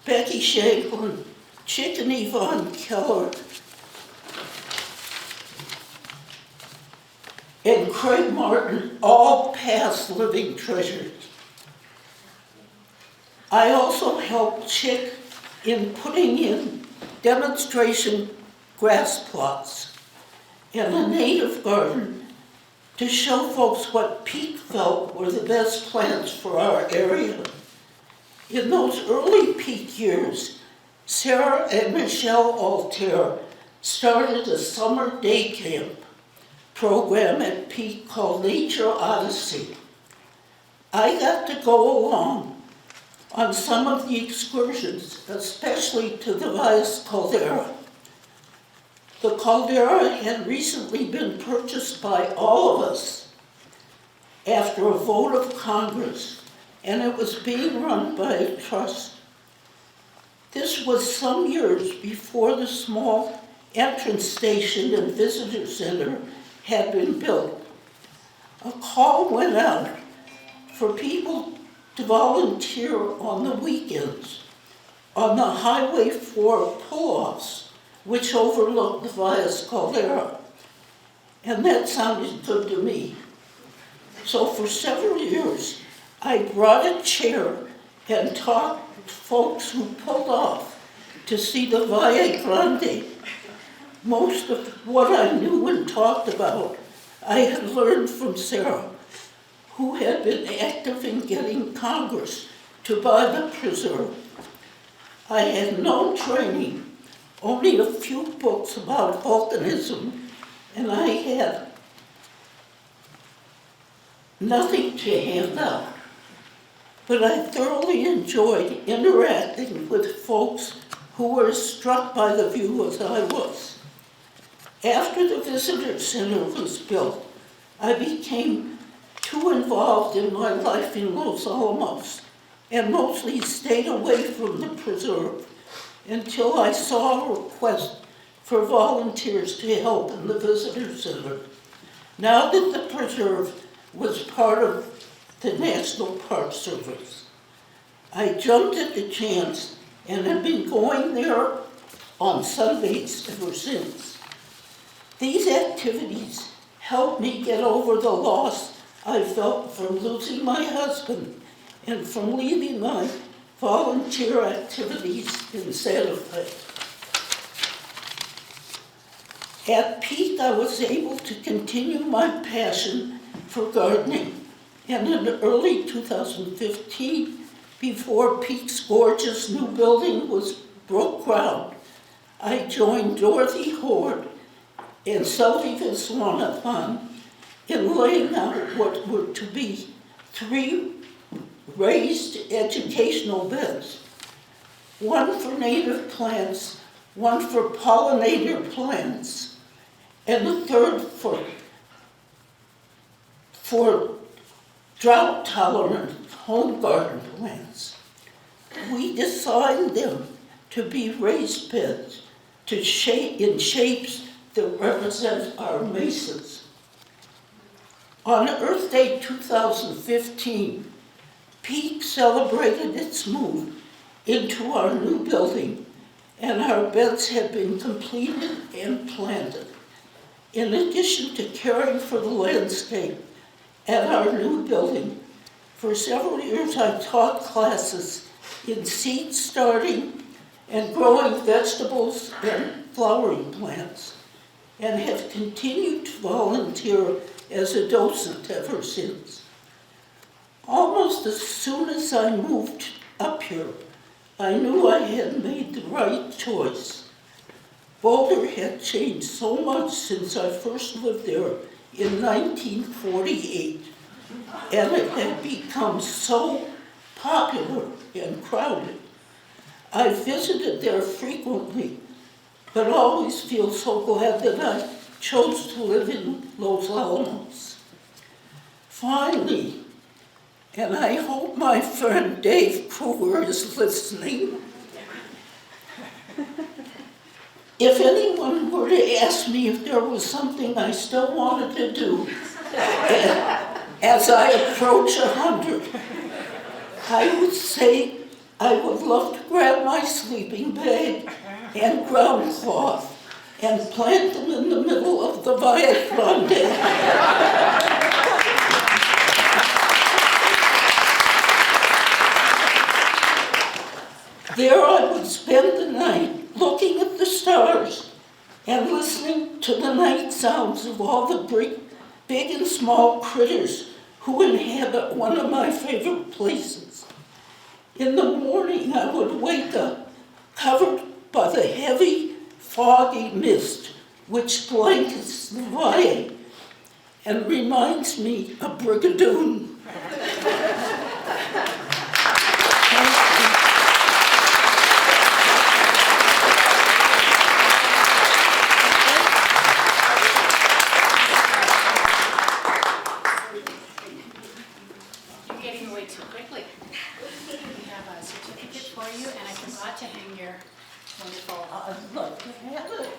Becky Shanklin, Chick and Yvonne Keller, and Craig Martin, all past living treasures. I also helped Chick in putting in demonstration grass plots and a native garden to show folks what Peak felt were the best plants for our area. In those early Peak years, Sarah and Michelle Altair started a summer day camp program at Peak called Nature Odyssey. I got to go along on some of the excursions, especially to the Valles Caldera. The caldera had recently been purchased by all of us after a vote of Congress, and it was being run by a trust. This was some years before the small entrance station and visitor center had been built. A call went out for people to volunteer on the weekends on the Highway 4 pull-offs, which overlooked the Valles Caldera. And that sounded good to me. So for several years, I brought a chair and talked to folks who pulled off to see the Valle Grande. Most of what I knew and talked about, I had learned from Sarah, who had been active in getting Congress to buy the preserve. I had no training, only a few books about volcanism, and I had nothing to hand out. But I thoroughly enjoyed interacting with folks who were as struck by the view as I was. After the visitor center was built, I became too involved in my life in Los Alamos and mostly stayed away from the preserve until I saw a request for volunteers to help in the visitor center. Now that the preserve was part of the National Park Service, I jumped at the chance and have been going there on Sundays ever since. These activities helped me get over the loss I felt from losing my husband and from leaving my volunteer activities in Santa Fe. At Peak, I was able to continue my passion for gardening, and in early 2015, before Peak's gorgeous new building was broke ground, I joined Dorothy Horde and Selvi Viswanathan in laying out what were to be 3 raised educational beds, one for native plants, one for pollinator plants, and a third for drought-tolerant home garden plants. We designed them to be raised beds in shapes that represent our mesas. On Earth Day 2015, Peak celebrated its move into our new building, and our beds have been completed and planted. In addition to caring for the landscape at our new building, for several years I taught classes in seed starting and growing vegetables and flowering plants, and have continued to volunteer as a docent ever since. Almost as soon as I moved up here, I knew I had made the right choice. Boulder had changed so much since I first lived there in 1948, and it had become so popular and crowded. I visited there frequently, but always feel so glad that I chose to live in Los Alamos. Finally, and I hope my friend Dave Kruger is listening, if anyone were to ask me if there was something I still wanted to do as I approach 100, I would say I would love to grab my sleeping bag and ground cloth and plant them in the middle of the Via Grande. There I would spend the night looking at the stars and listening to the night sounds of all the big and small critters who inhabit one of my favorite places. In the morning, I would wake up covered by the heavy, foggy mist which blankets the valley and reminds me of Brigadoon. You're getting away too quickly. We have a certificate for you, and I forgot to hang your wonderful. I'd love to have it.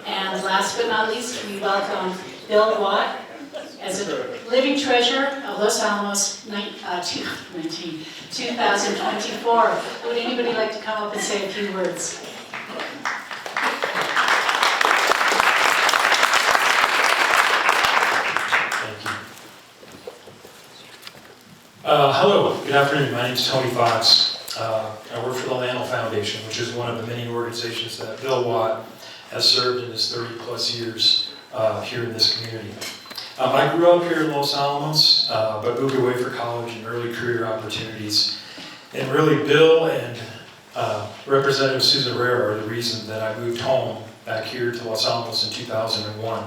And last but not least, we welcome Bill Watt as a living treasure of Los Alamos 2024. Would anybody like to come up and say a few words? Thank you. Hello, good afternoon. My name is Tony Fox. I work for the Lanel Foundation, which is one of the many organizations that Bill Watt has served in his 30-plus years here in this community. I grew up here in Los Alamos, but moved away for college and early career opportunities. And really, Bill and Representative Susan Herrera are the reason that I moved home back here to Los Alamos in 2001.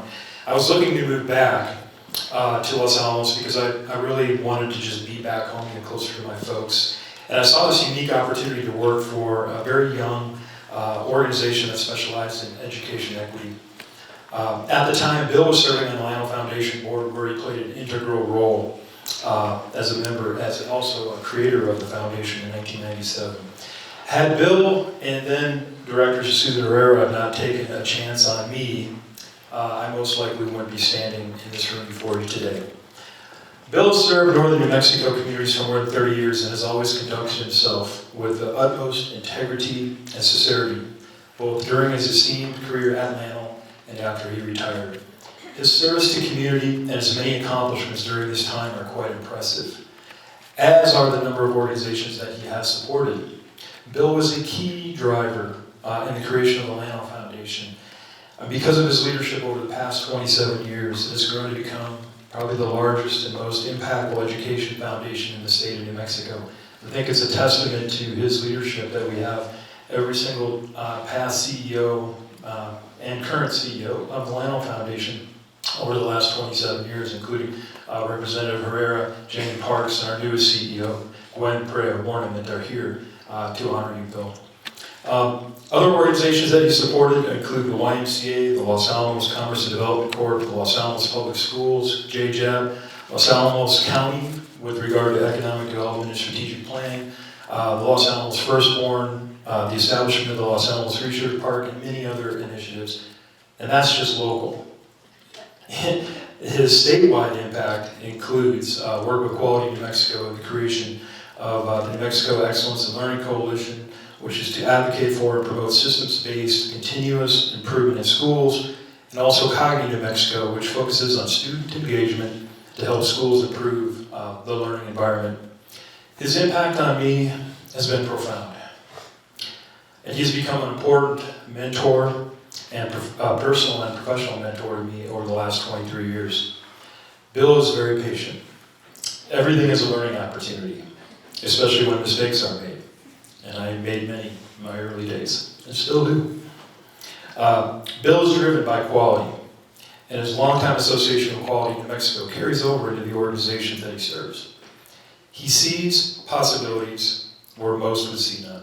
I was looking to move back to Los Alamos because I really wanted to just be back home and closer to my folks. And I saw this unique opportunity to work for a very young organization that specialized in education equity. At the time, Bill was serving on the Lanel Foundation board, where he played an integral role as a member, as also a creator of the foundation in 1997. Had Bill and then Director Susan Herrera not taken a chance on me, I most likely wouldn't be standing in this room before you today. Bill has served northern New Mexico communities for more than 30 years and has always conducted himself with the utmost integrity and sincerity, both during his esteemed career at Lanel and after he retired. His service to community and his many accomplishments during this time are quite impressive, as are the number of organizations that he has supported. Bill was a key driver in the creation of the Lanel Foundation. Because of his leadership over the past 27 years, it has grown to become probably the largest and most impactful education foundation in the state of New Mexico. I think it's a testament to his leadership that we have every single past CEO and current CEO of the Lanel Foundation over the last 27 years, including Representative Herrera, Jamie Parks, and our newest CEO, Gwen Pereira-Warren, that are here to honor you, Bill. Other organizations that he supported include the YMCA, the Los Alamos Commerce and Development Corp., the Los Alamos Public Schools, JJAB, Los Alamos County with regard to economic development and strategic planning, the Los Alamos Firstborn, the establishment of the Los Alamos Research Park, and many other initiatives. And that's just local. His statewide impact includes work with Quality New Mexico and the creation of the New Mexico Excellence in Learning Coalition, which is to advocate for and promote systems-based continuous improvement in schools, and also Cognitive New Mexico, which focuses on student engagement to help schools improve the learning environment. His impact on me has been profound, and he's become an important mentor and personal and professional mentor to me over the last 23 years. Bill is very patient. Everything is a learning opportunity, especially when mistakes are made. And I made many in my early days, and still do. Bill is driven by quality, and his longtime association with Quality New Mexico carries over into the organization that he serves. He sees possibilities where most would see none.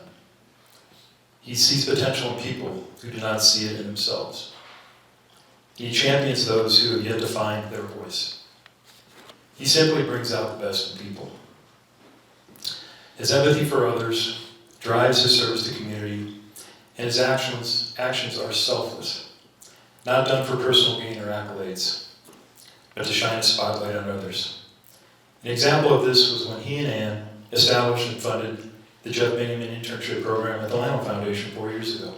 He sees potential in people who do not see it in themselves. He champions those who have yet to find their voice. He simply brings out the best in people. His empathy for others drives his service to community, and his actions are selfless, not done for personal gain or accolades, but to shine a spotlight on others. An example of this was when he and Ann established and funded the Jeff Bingaman internship program at the Lanel Foundation 4 years ago.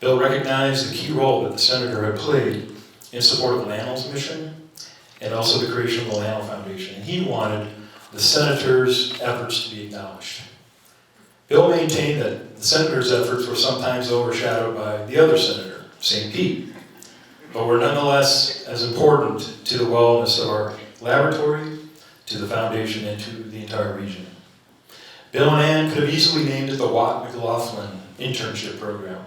Bill recognized the key role that the senator had played in support of Lanel's mission and also the creation of the Lanel Foundation, and he wanted the senator's efforts to be acknowledged. Bill maintained that the senator's efforts were sometimes overshadowed by the other senator, St. Pete, but were nonetheless as important to the wellness of our laboratory, to the foundation, and to the entire region. Bill and Ann could have easily named it the Watt McLaughlin Internship Program,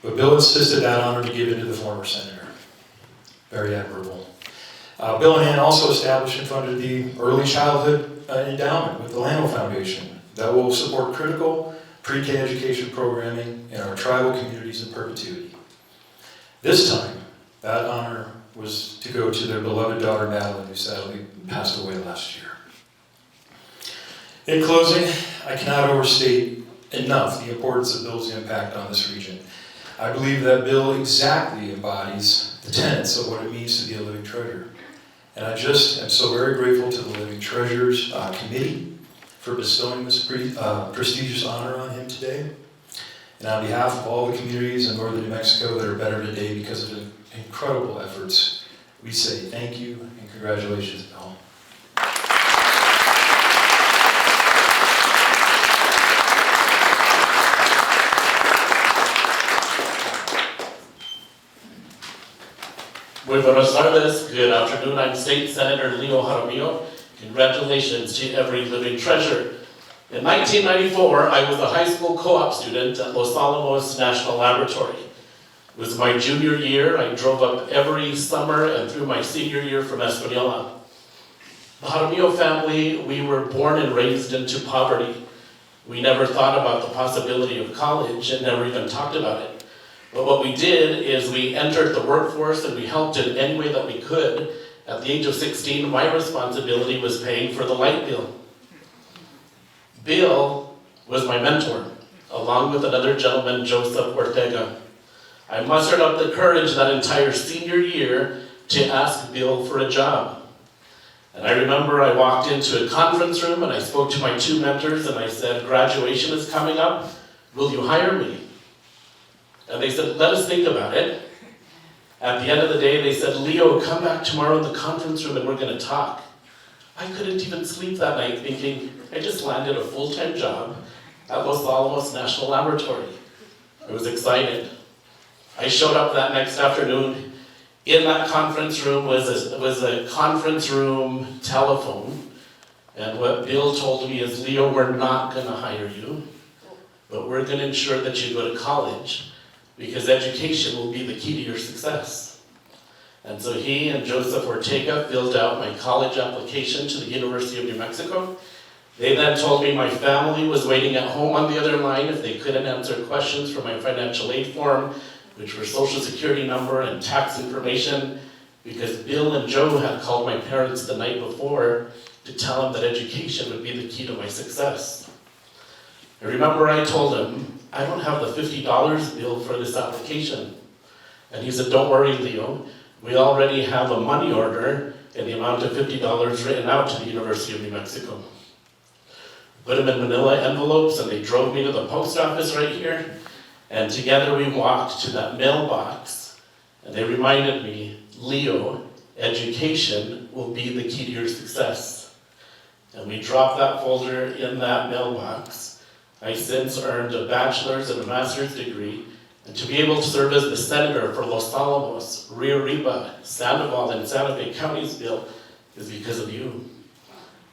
but Bill insisted that honor be given to the former senator. Very admirable. Bill and Ann also established and funded the Early Childhood Endowment with the Lanel Foundation that will support critical pre-K education programming in our tribal communities in perpetuity. This time, that honor was to go to their beloved daughter, Madeline, who sadly passed away last year. In closing, I cannot overstate enough the importance of Bill's impact on this region. I believe that Bill exactly embodies the tenets of what it means to be a living treasure. And I just am so very grateful to the Living Treasures Committee for bestowing this prestigious honor on him today. And on behalf of all the communities in northern New Mexico that are better today because of the incredible efforts, we say thank you and congratulations, Bill. Muy buenas tardes. Good afternoon. I'm State Senator Leo Jaramillo. Congratulations to every living treasure. In 1994, I was a high school co-op student at Los Alamos National Laboratory. It was my junior year. I drove up every summer and through my senior year from Espanola. The Jaramillo family, we were born and raised into poverty. We never thought about the possibility of college and never even talked about it. But what we did is we entered the workforce and we helped in any way that we could. At the age of 16, my responsibility was paying for the light bill. Bill was my mentor. along with another gentleman, Joseph Ortega. I mustered up the courage that entire senior year to ask Bill for a job. And I remember I walked into a conference room and I spoke to my two mentors and I said, graduation is coming up, will you hire me? And they said, let us think about it. At the end of the day, they said, Leo, come back tomorrow in the conference room and we're gonna talk. I couldn't even sleep that night thinking, I just landed a full-time job at Los Alamos National Laboratory. I was excited. I showed up that next afternoon. In that conference room was a conference room telephone. And what Bill told me is, Leo, we're not gonna hire you, but we're gonna ensure that you go to college because education will be the key to your success. And so he and Joseph Ortega filled out my college application to the University of New Mexico. They then told me my family was waiting at home on the other line if they couldn't answer questions for my financial aid form, which were social security number and tax information, because Bill and Joe had called my parents the night before to tell them that education would be the key to my success. I remember I told him, I don't have the $50, Bill, for this application. And he said, don't worry, Leo. We already have a money order in the amount of $50 written out to the University of New Mexico. Put them in manila envelopes and they drove me to the post office right here. And together we walked to that mailbox and they reminded me, Leo, education will be the key to your success. And we dropped that folder in that mailbox. I since earned a bachelor's and a master's degree, and to be able to serve as the senator for Los Alamos, Rio Arriba, Sandoval, and Santa Fe counties, Bill, is because of you.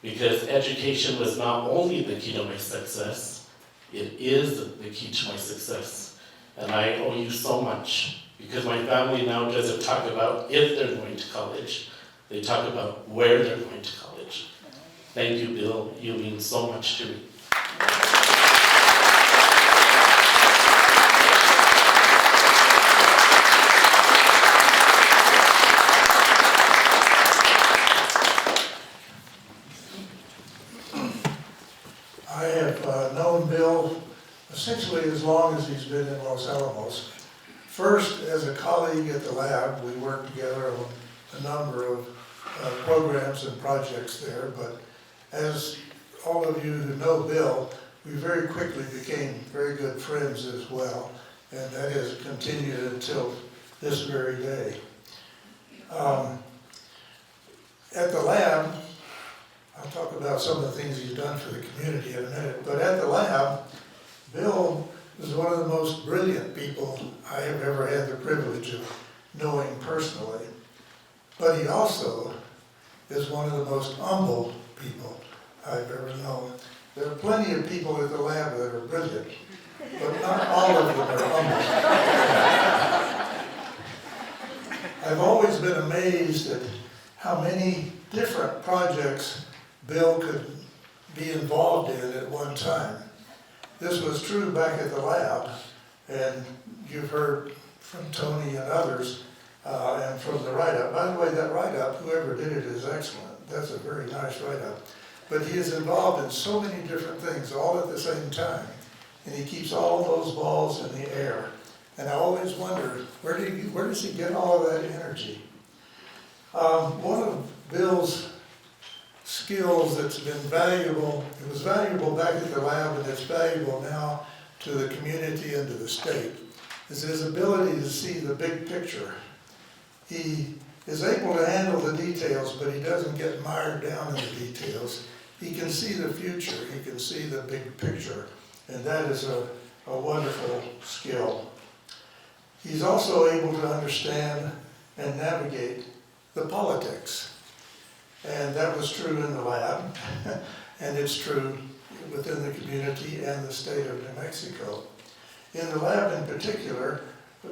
Because education was not only the key to my success, it is the key to my success. And I owe you so much, because my family now doesn't talk about if they're going to college, they talk about where they're going to college. Thank you, Bill, you mean so much to me. I have known Bill essentially as long as he's been in Los Alamos. First, as a colleague at the lab, we worked together on a number of programs and projects there, but as all of you who know Bill, we very quickly became very good friends as well, and that has continued until this very day. At the lab, I'll talk about some of the things he's done for the community in a minute, but at the lab, Bill is one of the most brilliant people I have ever had the privilege of knowing personally. But he also is one of the most humble people I've ever known. There are plenty of people at the lab that are brilliant, but not all of them are humble. I've always been amazed at how many different projects Bill could be involved in at one time. This was true back at the lab, and you've heard from Tony and others, and from the write-up. By the way, that write-up, whoever did it is excellent. That's a very nice write-up. But he is involved in so many different things all at the same time, and he keeps all those balls in the air. And I always wonder, where does he get all of that energy? One of Bill's skills that's been valuable, it was valuable back at the lab and it's valuable now to the community and to the state, is his ability to see the big picture. He is able to handle the details, but he doesn't get mired down in the details. He can see the future, he can see the big picture, and that is a wonderful skill. He's also able to understand and navigate the politics. And that was true in the lab, and it's true within the community and the state of New Mexico. In the lab in particular,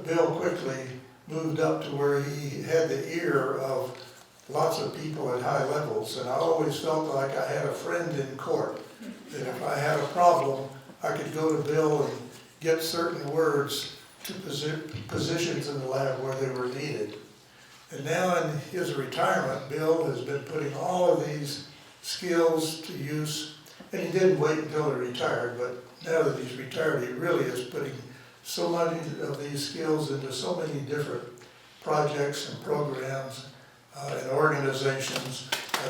Bill quickly moved up to where he had the ear of lots of people at high levels, and I always felt like I had a friend in court, that if I had a problem, I could go to Bill and get certain words to positions in the lab where they were needed. And now in his retirement, Bill has been putting all of these skills to use And he didn't wait until he retired, but now that he's retired, he really is putting so many of these skills into so many different projects and programs and organizations.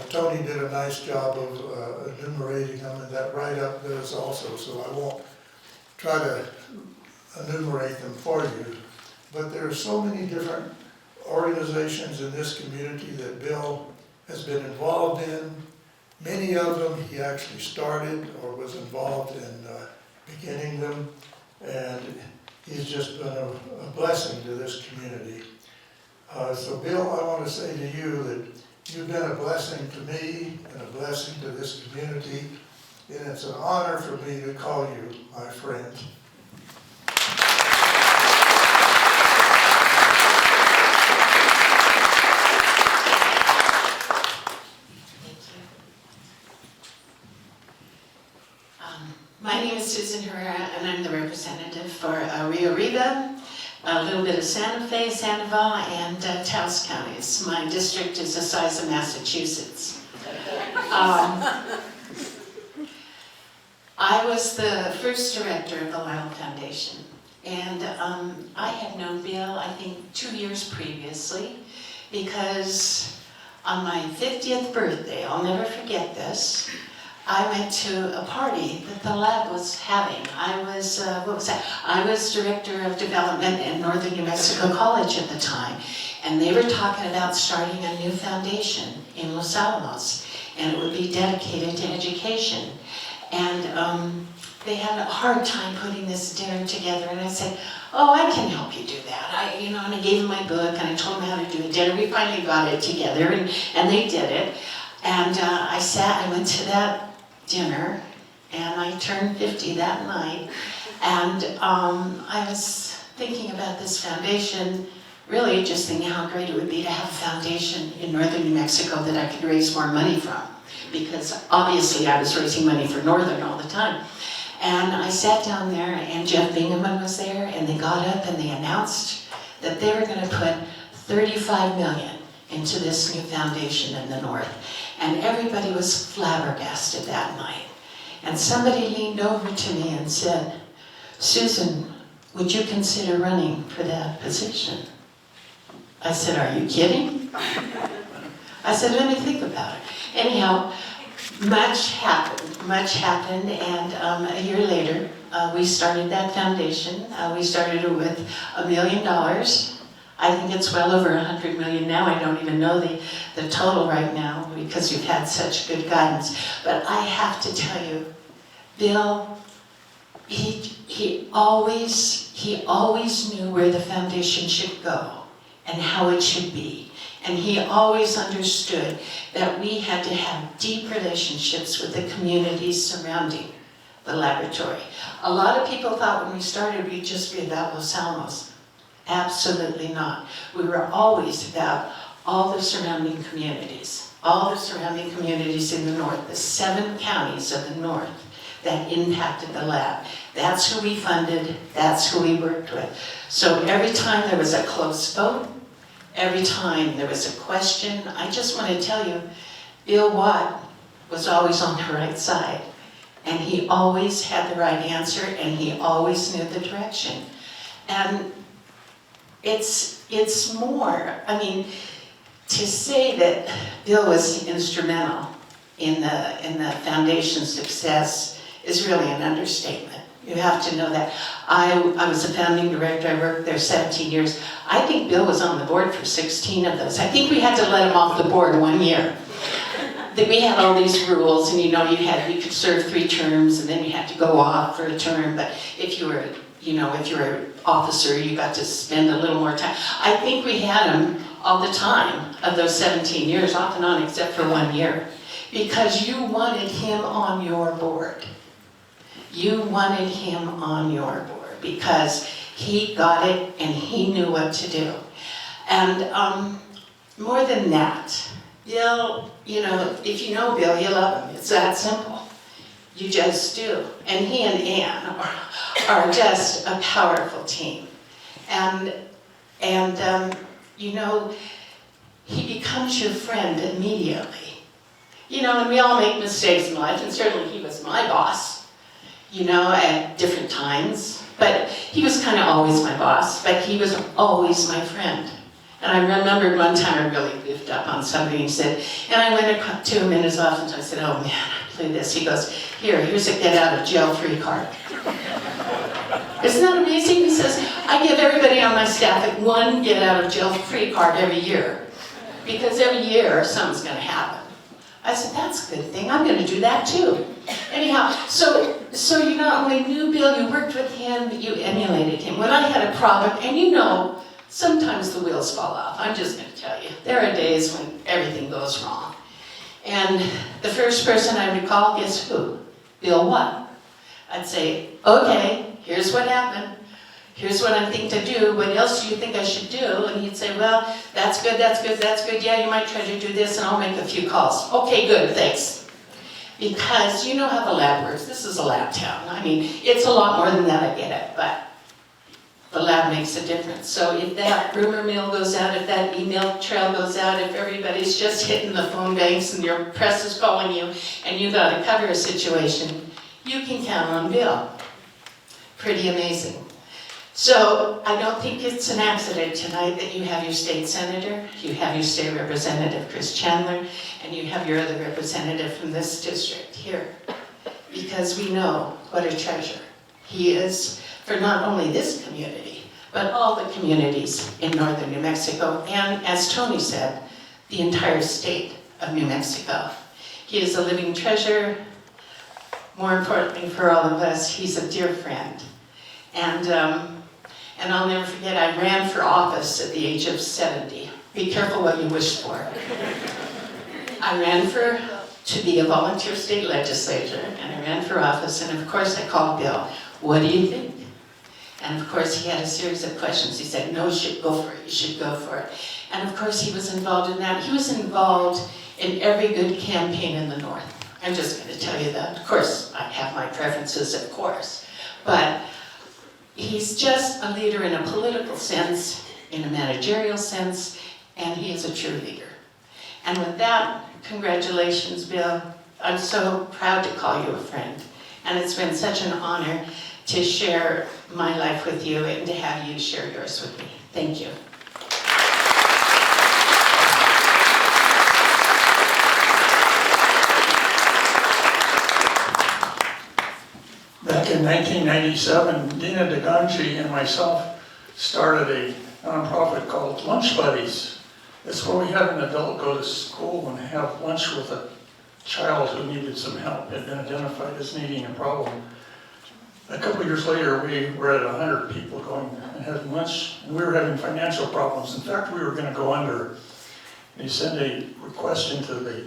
Tony did a nice job of enumerating them, and that write-up does also, so I won't try to enumerate them for you. But there are so many different organizations in this community that Bill has been involved in. Many of them he actually started or was involved in beginning them, and he's just been a blessing to this community. So Bill, I want to say to you that you've been a blessing to me and a blessing to this community, and it's an honor for me to call you my friend. My name is Susan Herrera, and I'm the representative for Rio Arriba, a little bit of Santa Fe, Sandoval, and Taos counties. My district is the size of Massachusetts. I was the first director of the Lyle Foundation, and I had known Bill, I think, 2 years previously, because on my 50th birthday, I'll never forget this, I went to a party that the lab was having. I was, I was Director of Development at Northern New Mexico College at the time, and they were talking about starting a new foundation in Los Alamos, and it would be dedicated to education. And they had a hard time putting this dinner together, and I said, oh, I can help you do that. And I gave them my book, and I told them how to do a dinner. We finally got it together, and they did it. And I went to that dinner, and I turned 50 that night, and I was thinking about this foundation, really just thinking how great it would be to have a foundation in northern New Mexico that I could raise more money from, because obviously I was raising money for Northern all the time. And I sat down there, and Jeff Bingaman was there, and they got up and they announced that they were going to put $35 million into this new foundation in the north. And everybody was flabbergasted that night. And somebody leaned over to me and said, Susan, would you consider running for that position? I said, are you kidding? I said, let me think about it. Anyhow, much happened, and a year later, we started that foundation. We started it with $1 million. I think it's well over 100 million now. I don't even know the total right now because you've had such good guidance. But I have to tell you, Bill, he always knew where the foundation should go and how it should be. And he always understood that we had to have deep relationships with the communities surrounding the laboratory. A lot of people thought when we started we'd just be about Los Alamos. Absolutely not. We were always about all the surrounding communities. All the surrounding communities in the north, the 7 counties of the north that impacted the lab. That's who we funded, that's who we worked with. So every time there was a close vote, every time there was a question, I just want to tell you, Bill Watt was always on the right side. And he always had the right answer, and he always knew the direction. And it's more, I mean, to say that Bill was instrumental in the foundation's success is really an understatement. You have to know that. I was a founding director, I worked there 17 years. I think Bill was on the board for 16 of those. I think we had to let him off the board 1 year. That we had all these rules, and you could serve 3 terms, and then you had to go off for a term, but if you were an officer, you got to spend a little more time. I think we had him all the time of those 17 years, off and on, except for 1 year, because you wanted him on your board. You wanted him on your board because he got it and he knew what to do. And more than that, Bill, if you know Bill, you love him. It's that simple. You just do. And he and Ann are just a powerful team. And he becomes your friend immediately. You know, and we all make mistakes in life, and certainly he was my boss, you know, at different times. But he was kind of always my boss, but he was always my friend. And I remembered one time I really goofed up on somebody, and he said, and I went to him in his office, and I said, oh man, I played this. He goes, here's a get out of jail free card. Isn't that amazing? He says, I give everybody on my staff one get out of jail free card every year. Because every year something's gonna happen. I said, that's a good thing, I'm gonna do that too. Anyhow, so you not only knew Bill, you worked with him, but you emulated him. When I had a problem, and you know, sometimes the wheels fall off, I'm just gonna tell you. There are days when everything goes wrong. And the first person I would call, guess who? Bill what? I'd say, okay, here's what happened. Here's what I think to do. What else do you think I should do? And he'd say, well, that's good, that's good, that's good. Yeah, you might try to do this, and I'll make a few calls. Okay, good, thanks. Because you know how the lab works. This is a lab town. I mean, it's a lot more than that, I get it, but the lab makes a difference. So if that rumor mill goes out, if that email trail goes out, if everybody's just hitting the phone banks and your press is calling you and you got to cover a situation, you can count on Bill. Pretty amazing. So I don't think it's an accident tonight that you have your state senator, you have your state representative, Chris Chandler, and you have your other representative from this district here. Because we know what a treasure he is for not only this community, but all the communities in northern New Mexico, and as Tony said, the entire state of New Mexico. He is a living treasure. More importantly for all of us, he's a dear friend. And I'll never forget, I ran for office at the age of 70. Be careful what you wish for. I ran to be a volunteer state legislator, and I ran for office, and of course I called Bill. What do you think? And of course he had a series of questions. He said, no, you should go for it, you should go for it. And of course he was involved in that. He was involved in every good campaign in the North. I'm just going to tell you that. Of course, I have my preferences, of course. But he's just a leader in a political sense, in a managerial sense, and he is a true leader. And with that, congratulations, Bill. I'm so proud to call you a friend. And it's been such an honor to share my life with you and to have you share yours with me. Thank you. Back in 1997, Dina DeGanji and myself started a nonprofit called Lunch Buddies. It's where we had an adult go to school and have lunch with a child who needed some help, had been identified as needing a problem. A couple of years later, we were at 100 people going and having lunch, and we were having financial problems. In fact, we were going to go under. And he sent a request into the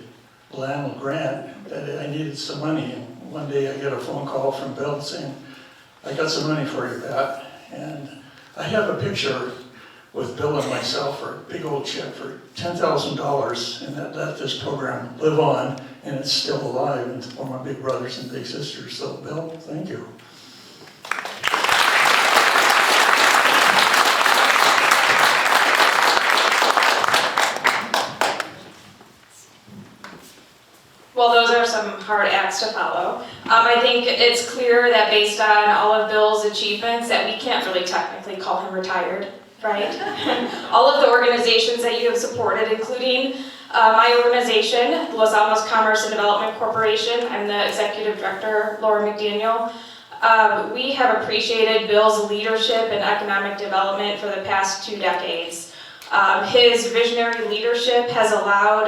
Lanel grant that I needed some money. And one day I get a phone call from Bill saying, I got some money for you, Pat. And I have a picture with Bill and myself for a big old check for $10,000, and that let this program live on, and it's still alive, and for my big brothers and big sisters. So Bill, thank you. Well, those are some hard acts to follow. I think it's clear that based on all of Bill's achievements that we can't really technically call him retired, right? All of the organizations that you have supported, including my organization, Los Alamos Commerce and Development Corporation. I'm the executive director, Laura McDaniel. We have appreciated Bill's leadership in economic development for the past 2 decades. His visionary leadership has allowed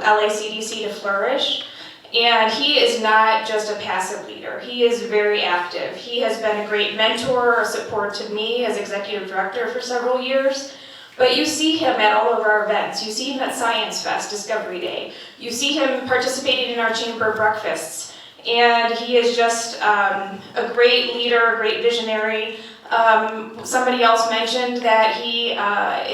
LACDC to flourish, and he is not just a passive leader. He is very active. He has been a great mentor or support to me as executive director for several years, but you see him at all of our events. You see him at Science Fest, Discovery Day. You see him participating in our chamber breakfasts, and he is just a great leader, a great visionary. Somebody else mentioned that he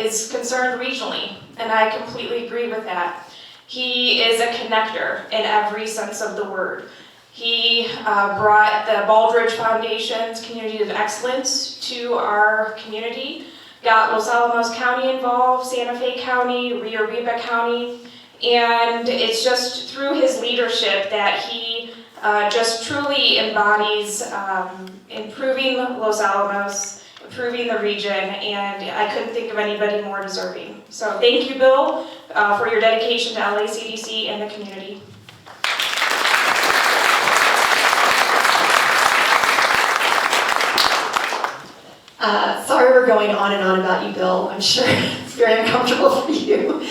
is concerned regionally, and I completely agree with that. He is a connector in every sense of the word. He brought the Baldridge Foundation's Community of Excellence to our community, got Los Alamos County involved, Santa Fe County, Rio Arriba County, And it's just through his leadership that he just truly embodies improving Los Alamos, improving the region, and I couldn't think of anybody more deserving. So thank you, Bill, for your dedication to LACDC and the community. Sorry we're going on and on about you, Bill. I'm sure it's very uncomfortable for you.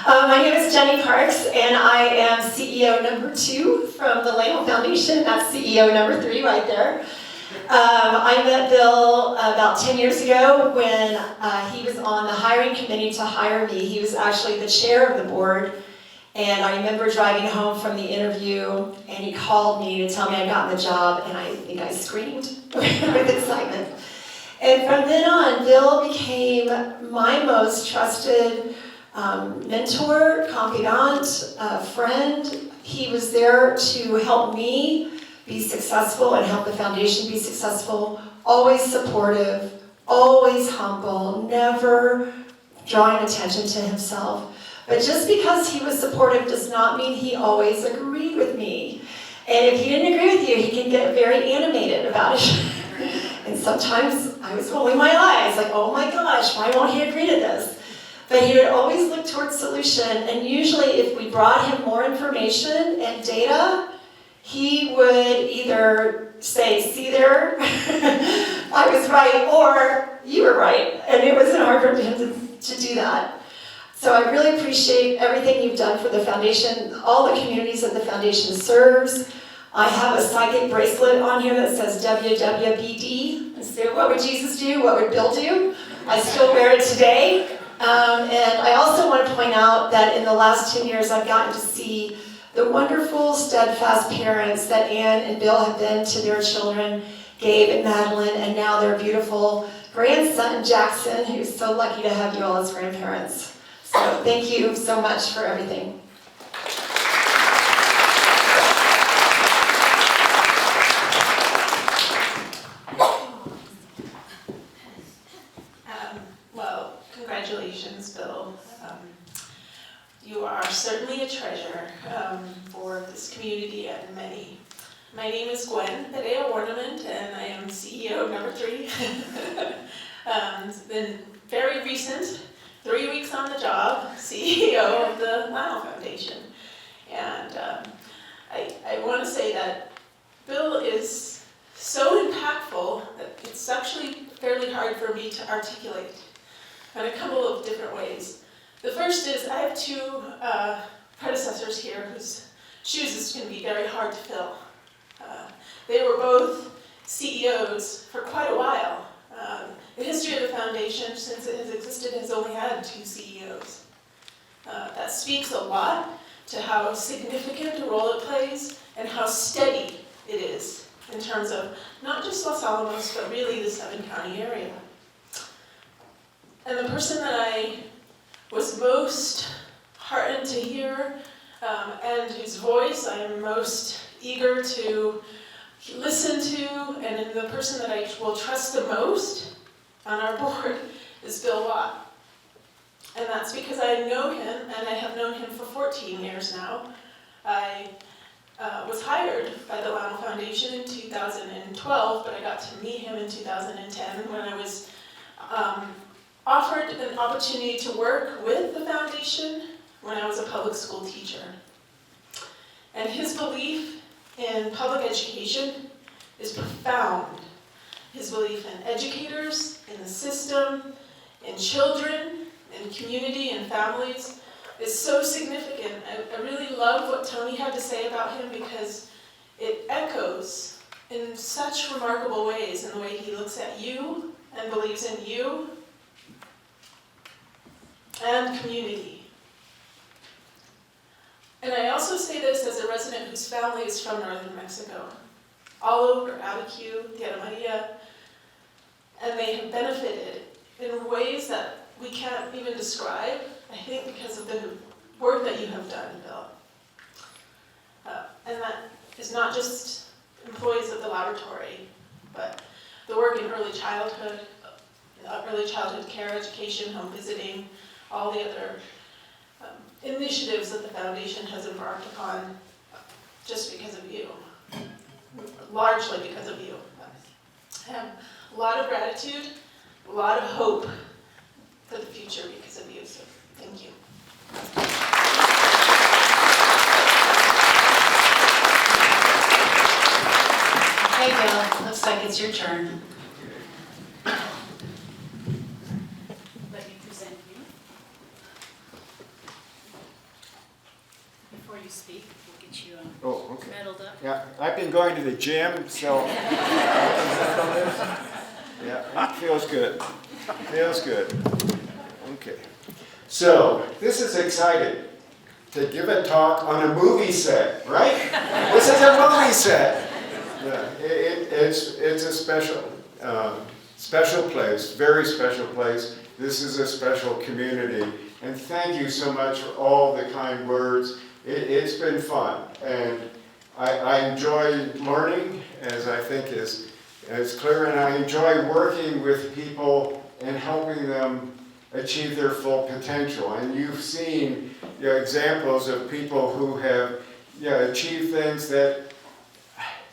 My name is Jenny Parks, and I am CEO number 2 from the Lano Foundation. That's CEO number 3 right there. I met Bill about 10 years ago when he was on the hiring committee to hire me. He was actually the chair of the board, and I remember driving home from the interview, and he called me to tell me I'd gotten the job, and I think I screamed with excitement. And from then on, Bill became my most trusted mentor, confidant, friend. He was there to help me be successful and help the foundation be successful. Always supportive, always humble, never drawing attention to himself. But just because he was supportive does not mean he always agreed with me. And if he didn't agree with you, he can get very animated about it. And sometimes I was rolling my eyes, like, oh my gosh, why won't he agree to this? But he would always look towards solution, and usually if we brought him more information and data, he would either say, see there, I was right, or you were right, and it wasn't hard for him to do that. So I really appreciate everything you've done for the foundation, all the communities that the foundation serves. I have a psychic bracelet on here that says WWBD. And so what would Jesus do? What would Bill do? I still wear it today. And I also want to point out that in the last 10 years, I've gotten to see the wonderful, steadfast parents that Ann and Bill have been to their children, Gabe and Madeline, and now their beautiful grandson, Jackson, who's so lucky to have you all as grandparents. So thank you so much for everything. Well, congratulations, Bill. You are certainly a treasure for this community and many. My name is Gwen Perea Ornament, and I am CEO number 3. It's been very recent, 3 weeks on the job, CEO of the Lano Foundation. And I want to say that Bill is so impactful that it's actually fairly hard for me to articulate in a couple of different ways. The first is I have 2 predecessors here whose shoes is going to be very hard to fill. They were both CEOs for quite a while. The history of the foundation, since it has existed, has only had 2 CEOs. That speaks a lot to how significant a role it plays and how steady it is in terms of not just Los Alamos, but really the 7-county area. And the person that I was most heartened to hear and whose voice I am most eager to listen to, and the person that I will trust the most on our board is Bill Watt. And that's because I know him, and I have known him for 14 years now. I was hired by the Lano Foundation in 2012, but I got to meet him in 2010 when I was offered an opportunity to work with the foundation when I was a public school teacher. And his belief in public education is profound. His belief in educators, in the system, in children, in community and families is so significant. I really love what Tony had to say about him because it echoes in such remarkable ways in the way he looks at you and believes in you and community. And I also say this as a resident whose family is from northern Mexico, all over Abiquiu, Tierra Maria, and they have benefited in ways that we can't even describe, I think because of the work that you have done, Bill. And that is not just employees of the laboratory, but the work in early childhood care, education, home visiting, all the other initiatives that the foundation has embarked upon just because of you, largely because of you. I have a lot of gratitude, a lot of hope for the future because of you, so thank you. Okay, Bill, looks like it's your turn. Let me present you. Before you speak, we'll get you medaled up. Yeah, I've been going to the gym, so yeah, it feels good. Feels good. Okay. So this is exciting to give a talk on a movie set, right? This is a movie set. Yeah, it's a special place, very special place. This is a special community, and thank you so much for all the kind words. It's been fun, and I enjoy learning, as I think is clear, and I enjoy working with people and helping them achieve their full potential. And you've seen examples of people who have achieved things that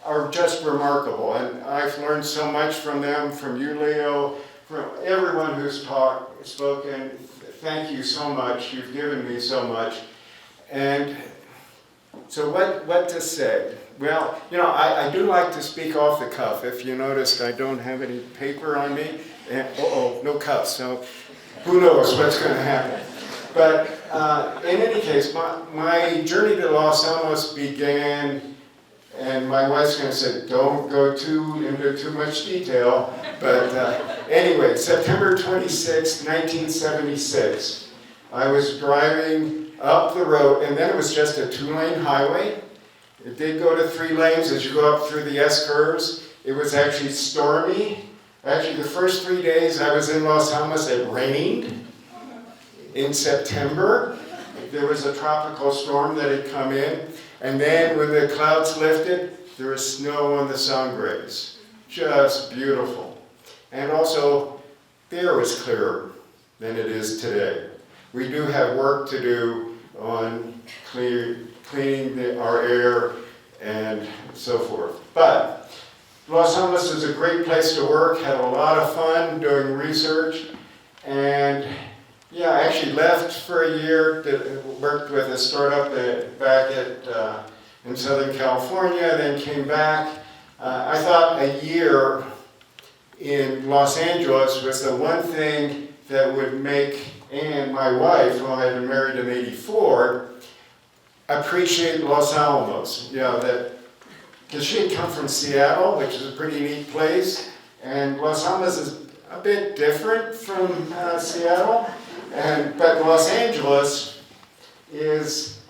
are just remarkable, and I've learned so much from them, from you, Leo, from everyone who's spoken. Thank you so much. You've given me so much. And so what to say? Well, I do like to speak off the cuff. If you noticed, I don't have any paper on me. And, no cuffs. So who knows what's going to happen. But in any case, my journey to Los Alamos began. And my wife's going to say, don't go into too much detail. But anyway, September 26, 1976, I was driving up the road, and then it was just a 2-lane highway. It did go to 3 lanes as you go up through the S-curves. It was actually stormy. Actually, the first 3 days I was in Los Alamos, it rained in September. There was a tropical storm that had come in. And then when the clouds lifted, there was snow on the Sangres. Just beautiful. And also, the air was clearer than it is today. We do have work to do on cleaning our air and so forth. But Los Alamos is a great place to work, had a lot of fun doing research, and yeah, I actually left for a year, worked with a startup back in Southern California, then came back. I thought a year in Los Angeles was the one thing that would make Ann, my wife, who I had been married in '84, appreciate Los Alamos. Because she had come from Seattle, which is a pretty neat place, and Los Alamos is a bit different from Seattle. But Los Angeles is,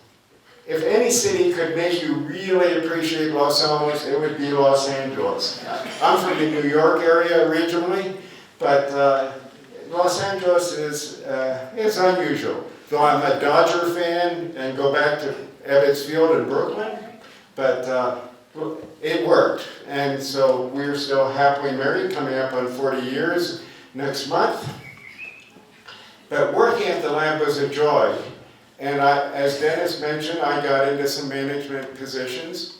if any city could make you really appreciate Los Alamos, it would be Los Angeles. I'm from the New York area originally, but Los Angeles is unusual. Though I'm a Dodger fan and go back to Ebbets Field in Brooklyn, but it worked. And so we're still happily married, coming up on 40 years next month. But working at the lab was a joy. And as Dennis mentioned, I got into some management positions.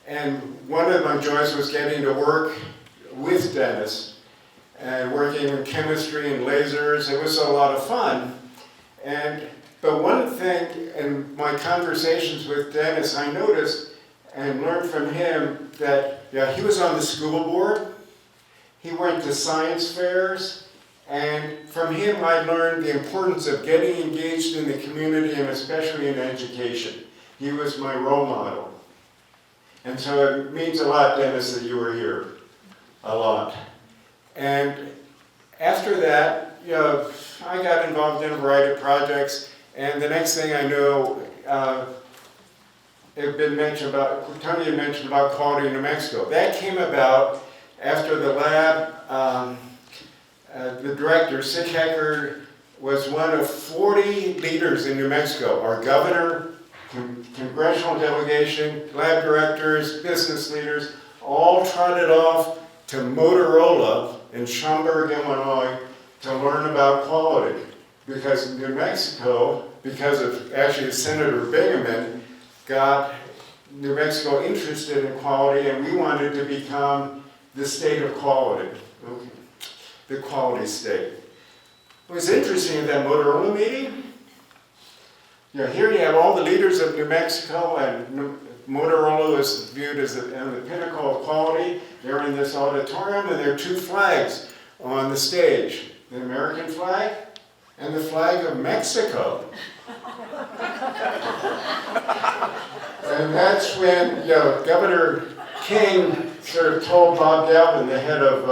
And one of my joys was getting to work with Dennis and working in chemistry and lasers. It was a lot of fun. But one thing in my conversations with Dennis, I noticed and learned from him that he was on the school board. He went to science fairs. And from him, I learned the importance of getting engaged in the community and especially in education. He was my role model. And so it means a lot, Dennis, that you were here. A lot. And after that, I got involved in a variety of projects. And the next thing I know, Tony had mentioned about Quality New Mexico. That came about after the lab. The director, Sick Hecker, was one of 40 leaders in New Mexico. Our governor, congressional delegation, lab directors, business leaders, all trotted off to Motorola in Schaumburg, Illinois, to learn about quality. Because New Mexico because of actually Senator Bingaman, got New Mexico interested in quality, and we wanted to become the state of quality, okay, the quality state. It was interesting at that Motorola meeting. You know, here you have all the leaders of New Mexico, and Motorola is viewed as the pinnacle of quality. They're in this auditorium, and there are two flags on the stage, the American flag and the flag of Mexico. And that's when, you know, Governor King sort of told Bob Galvin, the head of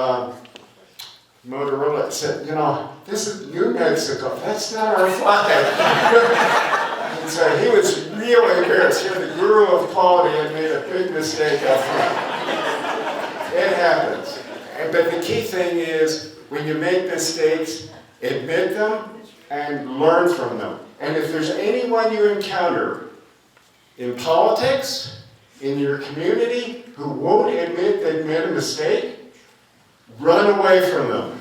Motorola, said, you know, this is New Mexico, that's not our flag. And so he was really embarrassed. Here, the guru of quality had made a big mistake up front. It happens. But the key thing is, when you make mistakes, admit them and learn from them. And if there's anyone you encounter in politics, in your community, who won't admit they've made a mistake, run away from them.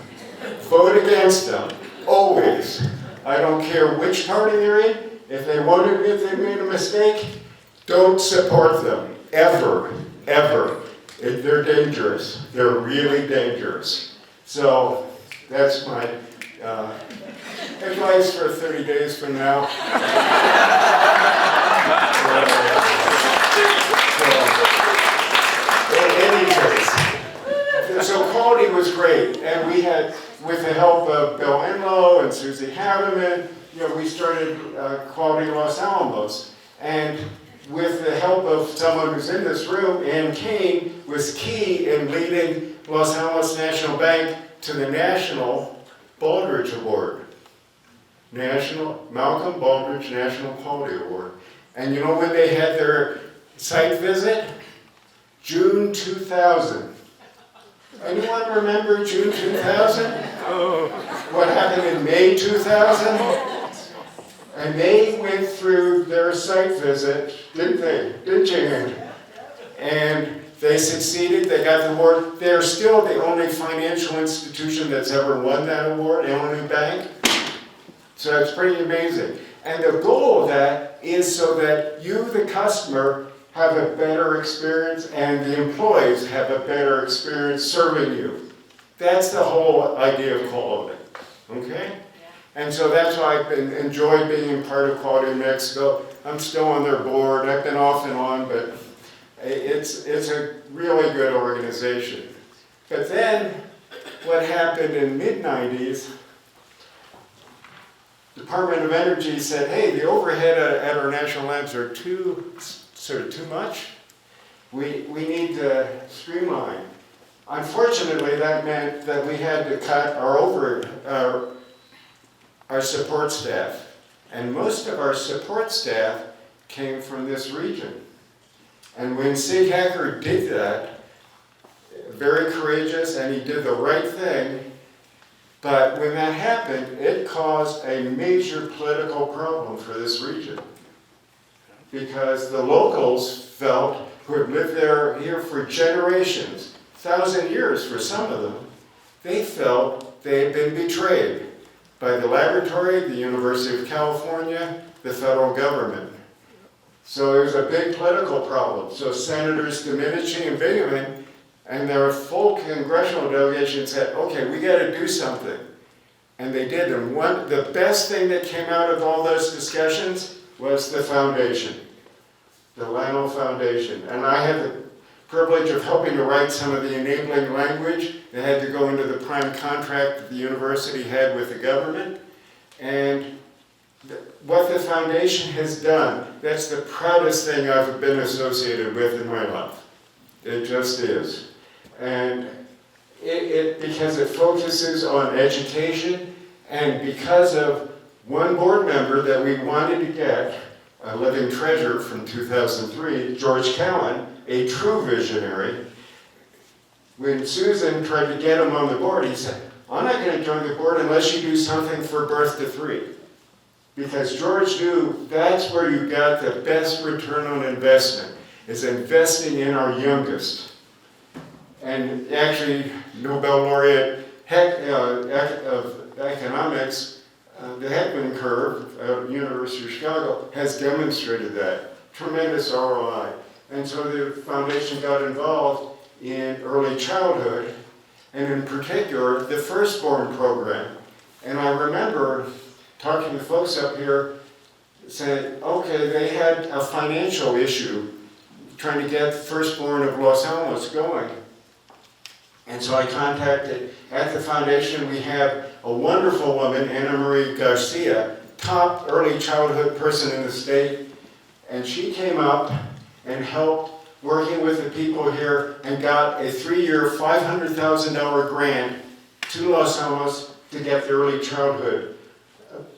Vote against them. Always. I don't care which party they're in. If they won't admit they made a mistake, don't support them. Ever. Ever. They're dangerous. They're really dangerous. So that's my advice for 30 days from now. In any case, so quality was great, and we had, with the help of Bill Enlow and Susie Haveman, you know, we started Quality Los Alamos, and with the help of someone who's in this room, Ann Kane was key in leading Los Alamos National Bank to the National Baldrige Award. Malcolm Baldrige National Quality Award. And you know when they had their site visit? June 2000. Anyone remember June 2000? What happened in May 2000? And they went through their site visit, didn't they? Didn't you? And they succeeded, they got the award. They're still the only financial institution that's ever won that award, Illinois Bank. So it's pretty amazing. And the goal of that is so that you, the customer, have a better experience and the employees have a better experience serving you. That's the whole idea of quality, okay? And so that's why I've enjoyed being part of Quality in Mexico. I'm still on their board. I've been off and on, but it's a really good organization. But then what happened in mid-90s, Department of Energy said, hey, the overhead at our national labs are too much. We need to streamline. Unfortunately, that meant that we had to cut our support staff. And most of our support staff came from this region. And when Sig Hacker did that, very courageous, and he did the right thing, but when that happened, it caused a major political problem for this region. Because the locals felt, who had lived here for generations, 1,000 years for some of them, they felt they had been betrayed by the laboratory, the University of California, the federal government. So it was a big political problem. So Senators Domenici and Bingaman and their full congressional delegation said, okay, we got to do something. And they did. And the best thing that came out of all those discussions was the foundation, the Lano Foundation. And I had the privilege of helping to write some of the enabling language that had to go into the prime contract that the university had with the government. And what the foundation has done, that's the proudest thing I've been associated with in my life. It just is. And because it focuses on education, and because of one board member that we wanted to get, a living treasure from 2003, George Cowan, a true visionary. When Susan tried to get him on the board, he said, I'm not going to join the board unless you do something for Birth to Three. Because George knew that's where you got the best return on investment, is investing in our youngest. And actually, Nobel laureate of economics, the Heckman curve at University of Chicago has demonstrated that. Tremendous ROI. And so the foundation got involved in early childhood, and in particular, the firstborn program. And I remember talking to folks up here saying, okay, they had a financial issue trying to get the firstborn of Los Alamos going. And so I contacted, at the foundation we have a wonderful woman, Ana Marie Garcia, top early childhood person in the state, and she came up and helped working with the people here and got a 3-year, $500,000 grant to Los Alamos to get the early childhood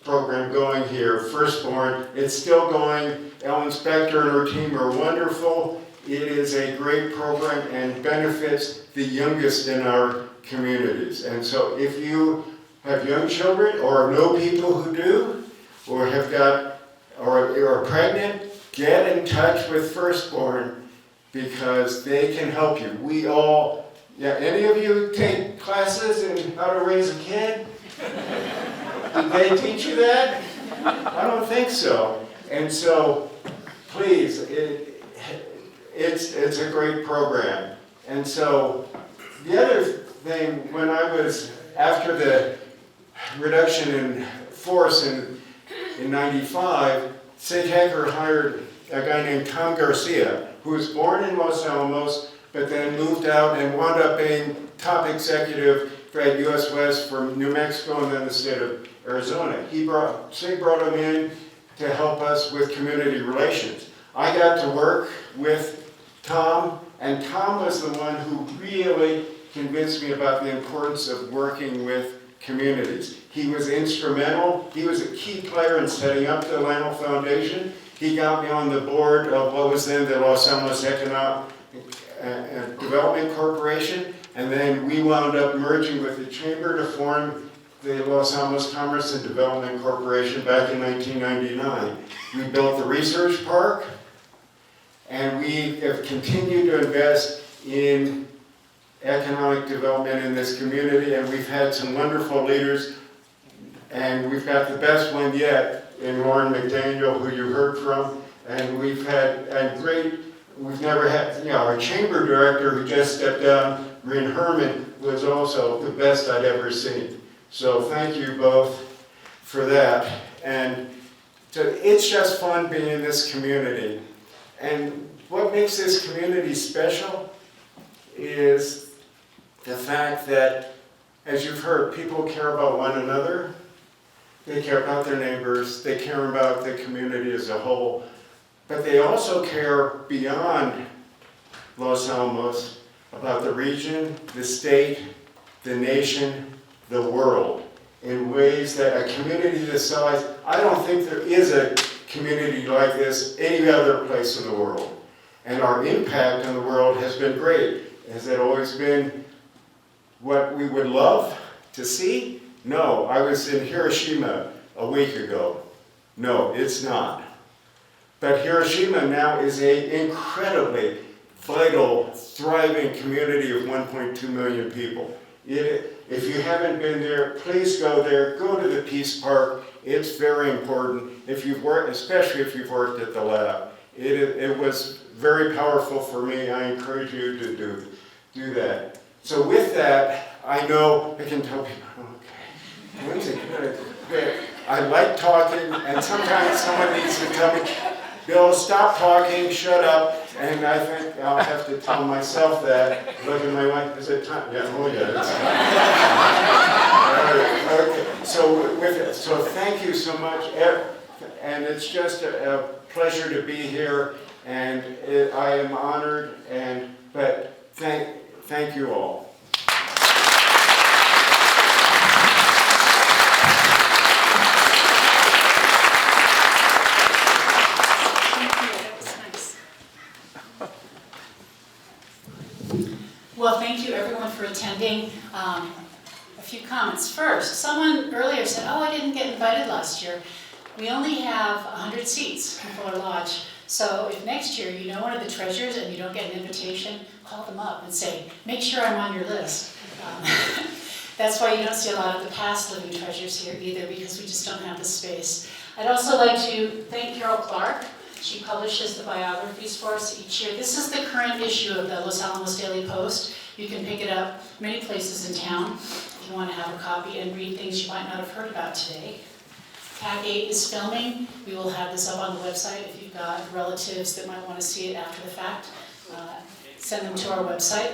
program going here, firstborn. It's still going. Ellen Spector and her team are wonderful. It is a great program and benefits the youngest in our communities. And so if you have young children or know people who do, or have got, or are pregnant, get in touch with Firstborn because they can help you. We all, yeah, any of you take classes in how to raise a kid? Did they teach you that? I don't think so. And so, please, it's a great program. And so, the other thing, when I was, after the reduction in force in 95, St. Hacker hired a guy named Tom Garcia, who was born in Los Alamos, but then moved out and wound up being top executive at US West from New Mexico and then the state of Arizona. St. brought him in to help us with community relations. I got to work with Tom, and Tom was the one who really convinced me about the importance of working with communities. He was instrumental. He was a key player in setting up the Lano Foundation. He got me on the board of what was then the Los Alamos Economic Development Corporation, and then we wound up merging with the Chamber to form the Los Alamos Commerce and Development Corporation back in 1999. We built the research park, and we have continued to invest in economic development in this community, and we've had some wonderful leaders, and we've got the best one yet in Lauren McDaniel, who you heard from, and we've had we've never had, our chamber director who just stepped down, Green Herman, was also the best I'd ever seen. So thank you both for that. And so it's just fun being in this community. And what makes this community special is the fact that, as you've heard, people care about one another. They care about their neighbors. They care about the community as a whole. But they also care beyond Los Alamos about the region, the state, the nation, the world, in ways that a community this size, I don't think there is a community like this any other place in the world. And our impact on the world has been great. Has it always been what we would love to see? No, I was in Hiroshima a week ago. No, it's not. But Hiroshima now is an incredibly vital, thriving community of 1.2 million people. If you haven't been there, please go there. Go to the Peace Park. It's very important. If you've worked, especially if you've worked at the lab, it was very powerful for me. I encourage you to do that. So with that, I know I can tell people, okay, Lindsay, good. I like talking, and sometimes someone needs to tell me, Bill, stop talking, shut up. And I think I'll have to tell myself that. Look at my wife, is it time? Yeah, oh yeah, it's time. Okay. So thank you so much. And it's just a pleasure to be here. And I am honored, but thank you all. Well, thank you everyone for attending. A few comments. First, someone earlier said, oh, I didn't get invited last year. We only have 100 seats in Fuller Lodge. So if next year you know one of the treasurers and you don't get an invitation, call them up and say, make sure I'm on your list. That's why you don't see a lot of the past Living Treasures here either, because we just don't have the space. I'd also like to thank Carol Clark. She publishes the biographies for us each year. This is the current issue of the Los Alamos Daily Post. You can pick it up many places in town if you want to have a copy and read things you might not have heard about today. Cat 8 is filming. We will have this up on the website. If you've got relatives that might want to see it after the fact, send them to our website.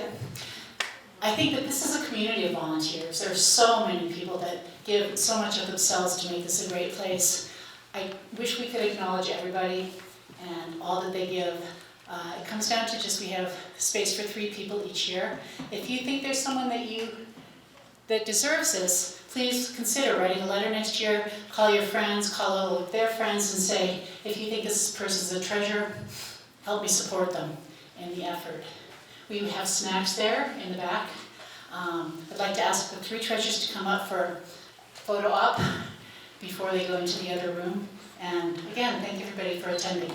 I think that this is a community of volunteers. There are so many people that give so much of themselves to make this a great place. I wish we could acknowledge everybody and all that they give. It comes down to just we have space for 3 people each year. If you think there's someone that deserves this, please consider writing a letter next year. Call your friends, call all of their friends and say, if you think this person's a treasure, help me support them in the effort. We have snacks there in the back. I'd like to ask the 3 treasures to come up for photo op before they go into the other room. And again, thank you everybody for attending.